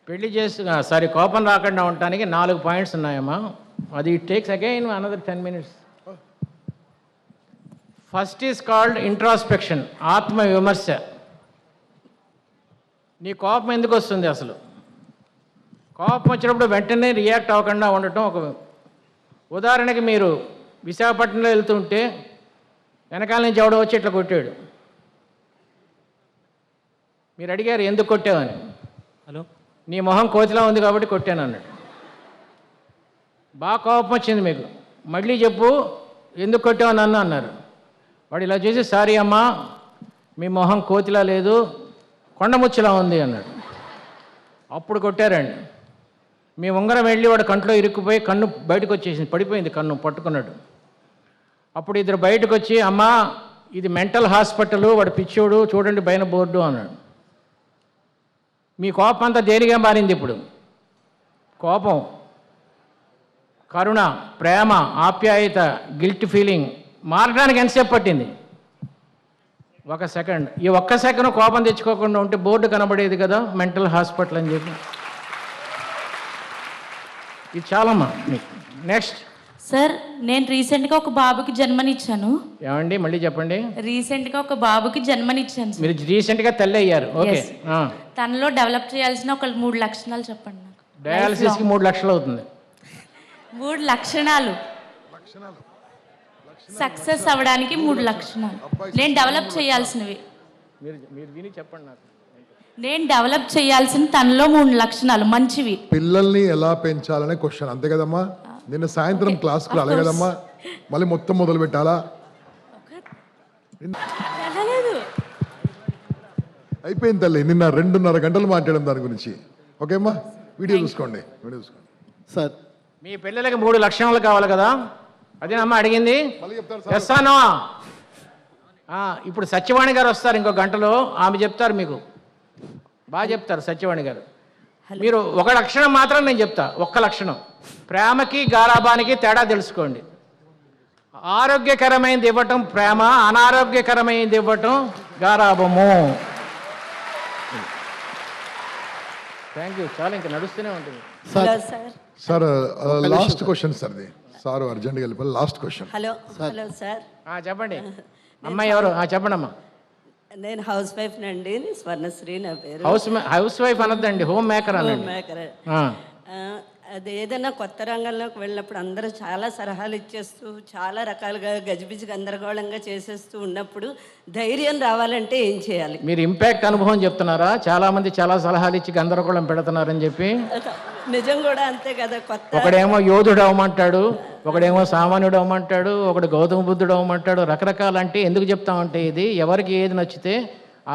పెళ్లి కోపం రాకుండా ఉండటానికి 4 పాయింట్స్ ఉన్నాయమ్మా. అది it takes again another 10 minutes. First is called introspection, ఆత్మ విమర్శ. నీ కోపం ఎందుకు వస్తుంది అసలు? కోపం వచ్చినప్పుడు వెంటనే రియాక్ట్ అవ్వకుండా ఉండటం. ఒక ఉదాహరణకి మీరు విశాఖపట్నంలో వెళ్తుంటే వెనకాల నుంచి ఎవడో వచ్చి ఇట్లా కొట్టాడు. మీరు అడిగారు ఎందుకు కొట్టావని. హలో, నీ మొహం కోతిలా ఉంది కాబట్టి కొట్టాను అన్నాడు. బాగా కోపం వచ్చింది మీకు. మళ్ళీ చెప్పు ఎందుకు కొట్టావు నన్ను అన్నారు. వాడు ఇలా చేసి సారీ అమ్మా మీ మొహం కోతిలా లేదు కొండముచ్చిలా ఉంది అన్నాడు. అప్పుడు కొట్టారండి. మీ ఉంగరం వెళ్ళి వాడు కంట్లో ఇరుక్కుపోయి కన్ను బయటకు వచ్చేసింది, పడిపోయింది కన్ను, పట్టుకున్నాడు. అప్పుడు ఇద్దరు బయటకు వచ్చి అమ్మా ఇది మెంటల్ హాస్పిటల్, వాడు పిచ్చోడు చూడండి పైన బోర్డు అన్నాడు. మీ కోపం అంతా దేనిగా మారింది ఇప్పుడు? కరుణ, ప్రేమ, ఆప్యాయత, గిల్ట్ ఫీలింగ్ మారడానికి ఎంతసేపు పట్టింది? 1 సెకండ్. ఈ 1 సెకండ్ కోపం తెచ్చుకోకుండా ఉంటే బోర్డు కనబడేది కదా మెంటల్ హాస్పిటల్ అని చెప్పి. ఇది చాలమ్మా మీకు. నెక్స్ట్. సార్, నేను రీసెంట్గా ఒక బాబుకి జన్మనిచ్చాను. ఏమండి మళ్ళీ చెప్పండి. రీసెంట్గా ఒక బాబుకి జన్మనిచ్చాను సార్. మీరు రీసెంట్గా తల్లి అయ్యారు. ఓకే. తనలో డెవలప్ చేయాల్సిన ఒక 3 లక్షణాలు చెప్పండి నాకు. డయాలసిస్కి 3 లక్షలు అవుతుంది. 3 లక్షణాలు సక్సెస్ అవ్వడానికి 3 లక్షణాలు నేను డెవలప్ చేయాల్సినవి. మీరు విని చెప్పండి నాకు. నేను డెవలప్ చేయాల్సిన తనలో 3 లక్షణాలు మంచివి. పిల్లల్ని ఎలా పెంచాలనే క్వశ్చన్, అంతే కదమ్మా? నిన్న సాయంత్రం క్లాస్కి రాలే కదమ్మా? మళ్ళీ మొత్తం మొదలు పెట్టాలా? అయిపోయింది తల్లి. నిన్న 2.5 గంటలు మాట్లాడడం దాని గురించి. ఓకే అమ్మా, వీడియో చూసుకోండి. సార్, మీ పిల్లలకి 3 లక్షణాలు కావాలి కదా? అదేనమ్మా అడిగింది. ఎస్సానో. ఇప్పుడు సత్యవాణి గారు వస్తారు ఇంకో గంటలో. ఆమె చెప్తారు మీకు, బాగా చెప్తారు సత్యవాణి గారు. మీరు 1 లక్షణం మాత్రం నేను చెప్తా. 1 లక్షణం. ప్రేమకి గారాబానికి తేడా తెలుసుకోండి. ఆరోగ్యకరమైనది ఇవ్వటం ప్రేమ, అనారోగ్యకరమైనది ఇవ్వటం గారాబము. Thank you. చాలా ఇంకా నడుస్తూనే ఉంటుంది. Sir last question sir. Sir అర్జెంట్గా వెళ్ళిపోయి లాస్ట్ క్వశ్చన్. Hello sir. చెప్పండి. అమ్మాయి ఎవరు? చెప్పండి అమ్మా. నేను హౌస్ వైఫ్ నండి, స్వర్ణశ్రీ నా పేరు. హౌస్ వైఫ్ అనద్దండి, హోమ్ మేకర్ అనండి. Home maker. అది ఏదైనా కొత్త రంగంలోకి వెళ్ళినప్పుడు అందరూ చాలా సలహాలు ఇచ్చేస్తూ చాలా రకాలుగా గజిబిజి గందరగోళంగా చేసేస్తూ ఉన్నప్పుడు ధైర్యం రావాలంటే ఏం చేయాలి? మీరు ఇంపాక్ట్ అనుభవం చెప్తున్నారా? చాలా మంది చాలా సలహాలు ఇచ్చి గందరగోళం పెడుతున్నారని చెప్పి. నిజం కూడా అంతే కదా. కొత్త ఒకడేమో యోధుడు అవ్వమంటాడు, ఒకడేమో సామాన్యుడు అవ్వమంటాడు, ఒకడు గౌతమ బుద్ధుడు అవ్వమంటాడు. రకరకాలు. అంటే ఎందుకు చెప్తామంటే ఇది ఎవరికి ఏది నచ్చితే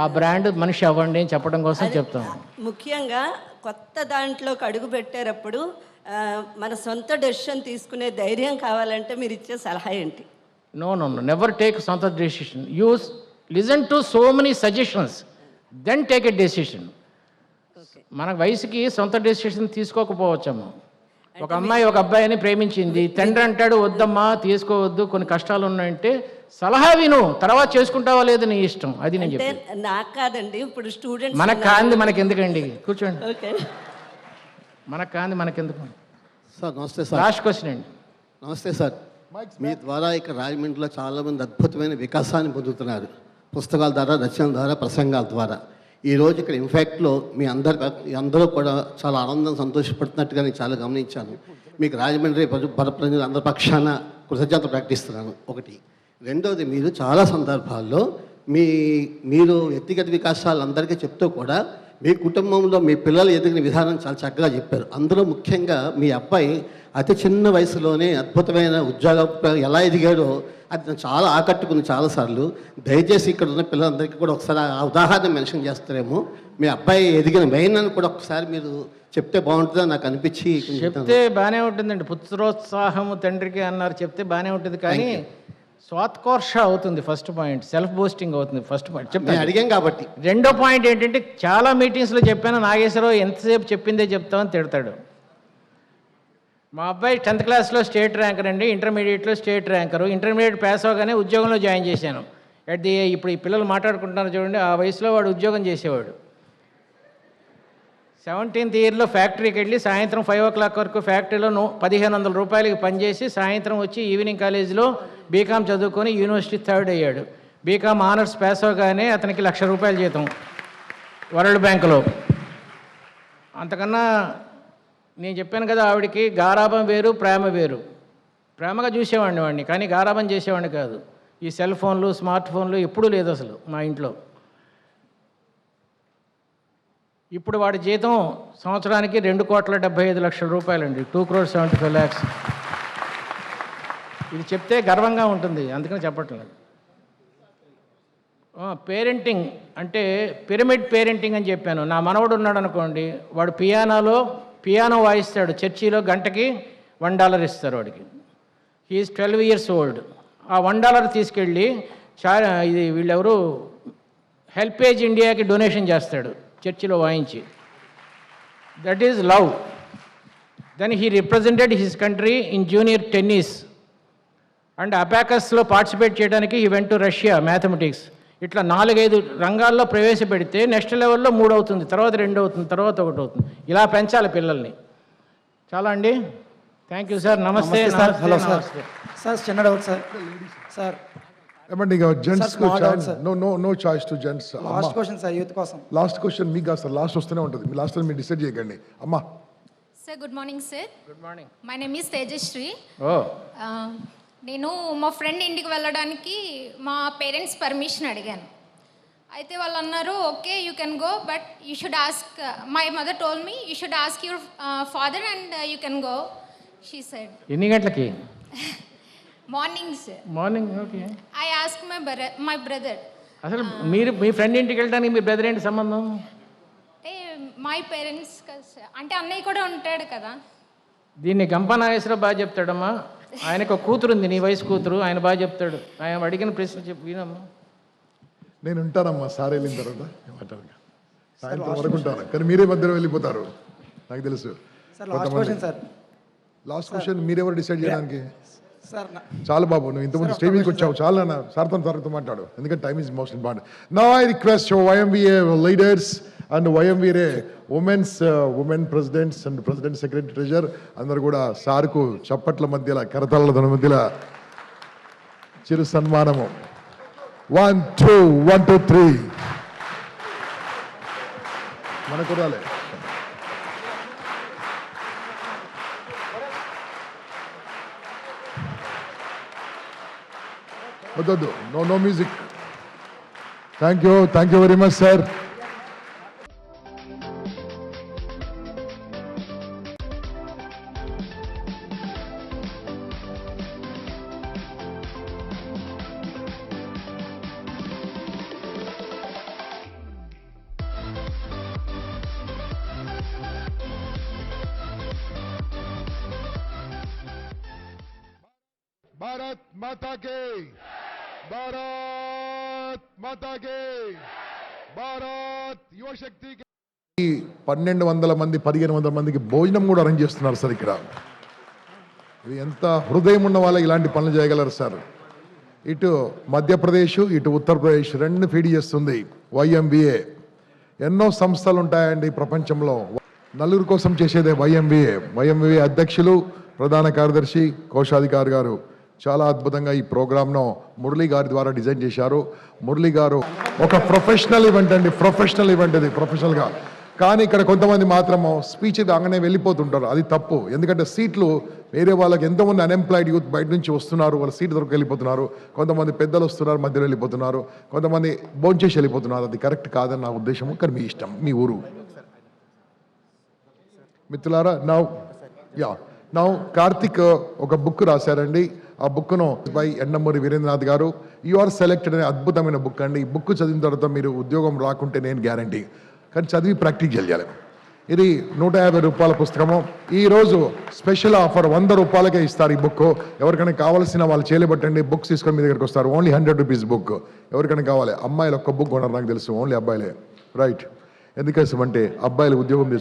ఆ బ్రాండ్ మనిషి అవ్వండి అని చెప్పడం కోసం చెప్తాం. ముఖ్యంగా కొత్త దాంట్లోకి అడుగు పెట్టేటప్పుడు మన సొంత డెసిషన్ తీసుకునే ధైర్యం కావాలంటే మీరు ఇచ్చే సలహా ఏంటి? నో, నెవర్ టేక్ సొంత decision. Use listen to so many suggestions, then take a decision. మన వయసుకి సొంత డెసిషన్ తీసుకోకపోవచ్చమ్మా. ఒక అమ్మాయి ఒక అబ్బాయిని ప్రేమించింది. తండ్రి అంటాడు వద్దమ్మా తీసుకోవద్దు, కొన్ని కష్టాలు ఉన్నాయంటే సలహా విను, తర్వాత చేసుకుంటావా లేదు నీ ఇష్టం. అది నేను చెప్పాను. నాకు కాదండి, ఇప్పుడు స్టూడెంట్స్. మనకు కాంది మనకెందుకండి, కూర్చోండి. ఓకే, మనకు కాంది మనకెందుకు. సార్ నమస్తే సార్. లాస్ట్ క్వశ్చన్ అండి. నమస్తే సార్. మీ ద్వారా ఇక్కడ రాజమండ్రిలో చాలామంది అద్భుతమైన వికాసాన్ని పొందుతున్నారు, పుస్తకాల ద్వారా, రచనల ద్వారా, ప్రసంగాల ద్వారా. ఈరోజు ఇక్కడ ఇన్ఫ్యాక్ట్లో మీ అందరూ కూడా చాలా ఆనందం సంతోషపడుతున్నట్టుగా నేను చాలా గమనించాను. మీకు రాజమండ్రి ప్రజలు అందరి పక్షాన కృతజ్ఞత ప్రకటిస్తున్నాను. ఒకటి. రెండవది, మీరు చాలా సందర్భాల్లో మీరు వ్యక్తిగత వికాసాలు అందరికీ చెప్తూ కూడా మీ కుటుంబంలో మీ పిల్లలు ఎదిగిన విధానం చాలా చక్కగా చెప్పారు. అందులో ముఖ్యంగా మీ అబ్బాయి అతి చిన్న వయసులోనే అద్భుతమైన ఉద్యోగం ఎలా ఎదిగాడో అది నాకు చాలా ఆకట్టుకుంది చాలాసార్లు. దయచేసి ఇక్కడ ఉన్న పిల్లలందరికీ కూడా ఒకసారి ఆ ఉదాహరణ మెన్షన్ చేస్తారేమో. మీ అబ్బాయి ఎదిగిన మెయిన్ అని కూడా ఒకసారి మీరు చెప్తే బాగుంటుందని నాకు అనిపించి. చెప్తే బాగానే ఉంటుందండి. పుత్రోత్సాహము తండ్రికి అన్నారు, చెప్తే బాగానే ఉంటుంది. కానీ స్వాత్కర్ష అవుతుంది ఫస్ట్ పాయింట్, సెల్ఫ్ బూస్టింగ్ అవుతుంది ఫస్ట్ పాయింట్. చెప్తాను, అడిగాం కాబట్టి. రెండో పాయింట్ ఏంటంటే చాలా మీటింగ్స్లో చెప్పాను, నాగేశ్వరరావు ఎంతసేపు చెప్పిందే చెప్తామని తిడతాడు. మా అబ్బాయి 10th క్లాస్లో స్టేట్ ర్యాంకర్ అండి, ఇంటర్మీడియట్లో స్టేట్ ర్యాంకరు. ఇంటర్మీడియట్ పాస్ అవగానే ఉద్యోగంలో జాయిన్ చేశాను. ఇప్పుడు ఈ పిల్లలు మాట్లాడుకుంటున్నారు చూడండి, ఆ వయసులో వాడు ఉద్యోగం చేసేవాడు. 17th ఇయర్లో ఫ్యాక్టరీకి వెళ్ళి సాయంత్రం 5 o'clock వరకు ఫ్యాక్టరీలో 1500 రూపాయలకి పనిచేసి సాయంత్రం వచ్చి ఈవినింగ్ కాలేజీలో బీకామ్ చదువుకొని యూనివర్సిటీ 3rd అయ్యాడు. బీకామ్ ఆనర్స్ పాస్ అవగానే అతనికి ₹1,00,000 జీతం వరల్డ్ బ్యాంకులో. అంతకన్నా నేను చెప్పాను కదా ఆవిడికి, గారాబం వేరు ప్రేమ వేరు. ప్రేమగా చూసేవాడిని వాడిని, కానీ గారాబం చేసేవాడిని కాదు. ఈ సెల్ ఫోన్లు స్మార్ట్ ఫోన్లు ఎప్పుడూ లేదు అసలు మా ఇంట్లో. ఇప్పుడు వాడి జీతం సంవత్సరానికి ₹2,75,00,000 అండి, 2,75,00,000. ఇది చెప్తే గర్వంగా ఉంటుంది, అందుకని చెప్పట్లేదు. పేరెంటింగ్ అంటే పిరమిడ్ పేరెంటింగ్ అని చెప్పాను. నా మనవడు ఉన్నాడు అనుకోండి, వాడు పియానో వాయిస్తాడు. చర్చిలో గంటకి $1 ఇస్తారు వాడికి. He is 12 years old. ఆ $1 తీసుకెళ్ళి ఇది వీళ్ళెవరు హెల్పేజ్ ఇండియాకి డొనేషన్ చేస్తాడు చర్చిలో వాయించి. That is love. Then he represented his country in junior tennis and అబాకస్లో పార్టిసిపేట్ చేయడానికి ఈ వెంట్ టు రష్యా మ్యాథమెటిక్స్. ఇట్లా 4-5 రంగాల్లో ప్రవేశపెడితే నెక్స్ట్ లెవెల్లో 3 అవుతుంది, తర్వాత 2 అవుతుంది, తర్వాత 1 అవుతుంది. ఇలా పెంచాలి పిల్లల్ని. చాలా అండి, థ్యాంక్ యూ సార్. నమస్తే సార్. Hello sir. సార్ చిన్న డౌట్ సార్. సార్ ఏమండి ఇక gents no choice to gents. Last question sir, youth కోసం. లాస్ట్ క్వశ్చన్ మీకు కాదు సార్, లాస్ట్ వస్తూనే ఉంటుంది. మీ లాస్ట్ మీరు డిసైడ్ చేయకండి. అమ్మా. Sir good morning sir. Good morning. My name is Tejashree. ఓ, నేను మా ఫ్రెండ్ ఇంటికి వెళ్ళడానికి మా పేరెంట్స్ పర్మిషన్ అడిగాను. అయితే వాళ్ళు అన్నారు okay you can go but you should ask, my mother told me you should ask your father and you can go she said. ఎన్ని గంటలకి? Morning sir. Morning. Okay. I ask my brother. అసలు మీరు మీ ఫ్రెండ్ ఇంటికి వెళ్ళడానికి మీ బ్రదర్ ఏంటి సంబంధం? అంటే మై పేరెంట్స్ కదా సార్, అంటే అన్నయ్య కూడా ఉంటాడు కదా. దీన్ని గంపా నాగేశ్వరరావు బాగా చెప్తాడమ్మా. ఆయనకు ఒక కూతురు ఉంది, నీ వయసు కూతురు, ఆయన బాగా చెప్తాడు. ఆయన అడిగిన ప్రశ్న చెప్పు వినమ్మా. నేను ఉంటానమ్మా సార్ వెళ్ళిన తర్వాత ఏమంటారు, సాయంత్రం వరకు ఉంటాను, కానీ మీరే మధ్యలో వెళ్ళిపోతారు నాకు తెలుసు. లాస్ట్ క్వశ్చన్ మీరెవరు డిసైడ్ చేయడానికి? చాలా బాబు, నువ్వు ఇంతకుముందు స్టేజ్ మీదకి వచ్చావు, చాలా నా సార్తో మాట్లాడు, ఎందుకంటే time is most important. Now I request YMVA leaders and YMVA women presidents and president secretary treasurer అందరు కూడా సార్కు చప్పట్ల మధ్యలో కరతాళ మధ్యలో చిరు సన్మానము. 1 2 1 2 3 మనకు రాలే. వద్దు, no music. Thank you very much sir. Bharat Mata కే, భారత్ మాతా కే, భారత్ యువశక్తి. 1200 మంది 1500 మందికి భోజనం కూడా అరేంజ్ చేస్తున్నారు సార్ ఇక్కడ. ఇది ఎంత హృదయం ఉన్న వాళ్ళకి ఇలాంటి పనులు చేయగలరు సార్. ఇటు మధ్యప్రదేశ్ ఇటు ఉత్తరప్రదేశ్ రెండు ఫీడ్ చేస్తుంది YMVA. ఎన్నో సంస్థలు ఉంటాయండి ప్రపంచంలో, నలుగురు కోసం చేసేదే YMVA అధ్యక్షులు ప్రధాన కార్యదర్శి కోశాధికారి గారు చాలా అద్భుతంగా ఈ ప్రోగ్రామ్ను మురళీ గారి ద్వారా డిజైన్ చేశారు. మురళీ గారు ఒక ప్రొఫెషనల్ ఈవెంట్ అండి, ప్రొఫెషనల్ ఈవెంట్ ఇది, ప్రొఫెషనల్గా. కానీ ఇక్కడ కొంతమంది మాత్రము స్పీచ్ కాగానే వెళ్ళిపోతుంటారు, అది తప్పు. ఎందుకంటే సీట్లు వేరే వాళ్ళకి, ఎంతోమంది అన్ఎంప్లాయిడ్ యూత్ బయట నుంచి వస్తున్నారు, వాళ్ళ సీట్ దొరికి వెళ్ళిపోతున్నారు. కొంతమంది పెద్దలు వస్తున్నారు, మధ్యలో వెళ్ళిపోతున్నారు, కొంతమంది భోంచేసి వెళ్ళిపోతున్నారు. అది కరెక్ట్ కాదని నా ఉద్దేశము, కానీ మీ ఇష్టం, మీ ఊరు. మిత్రులారా, నౌ కార్తిక్ ఒక బుక్ రాశారండి. ఆ బుక్ను బై ఎండమూరి వీరేంద్రనాథ్ గారు యు ఆర్ సెలెక్టెడ్ అనే అద్భుతమైన బుక్ అండి. ఈ బుక్ చదివిన తర్వాత మీరు ఉద్యోగం రాకుంటే నేను గ్యారంటీ, కానీ చదివి ప్రాక్టీస్ చేయాలి. ఇది 150 రూపాయల పుస్తకము. ఈరోజు స్పెషల్ ఆఫర్ 100 రూపాయలకే ఇస్తారు ఈ బుక్. ఎవరికైనా కావాల్సిన వాళ్ళు చేయలేబట్టండి, బుక్స్ తీసుకొని మీ దగ్గరికి వస్తారు. Only 100 rupees book. ఎవరికైనా కావాలి, అమ్మాయిలు ఒక్క బుక్ కొనరు నాకు తెలుసు, ఓన్లీ అబ్బాయిలే. రైట్, ఎందుకోసం అంటే అబ్బాయిలు ఉద్యోగం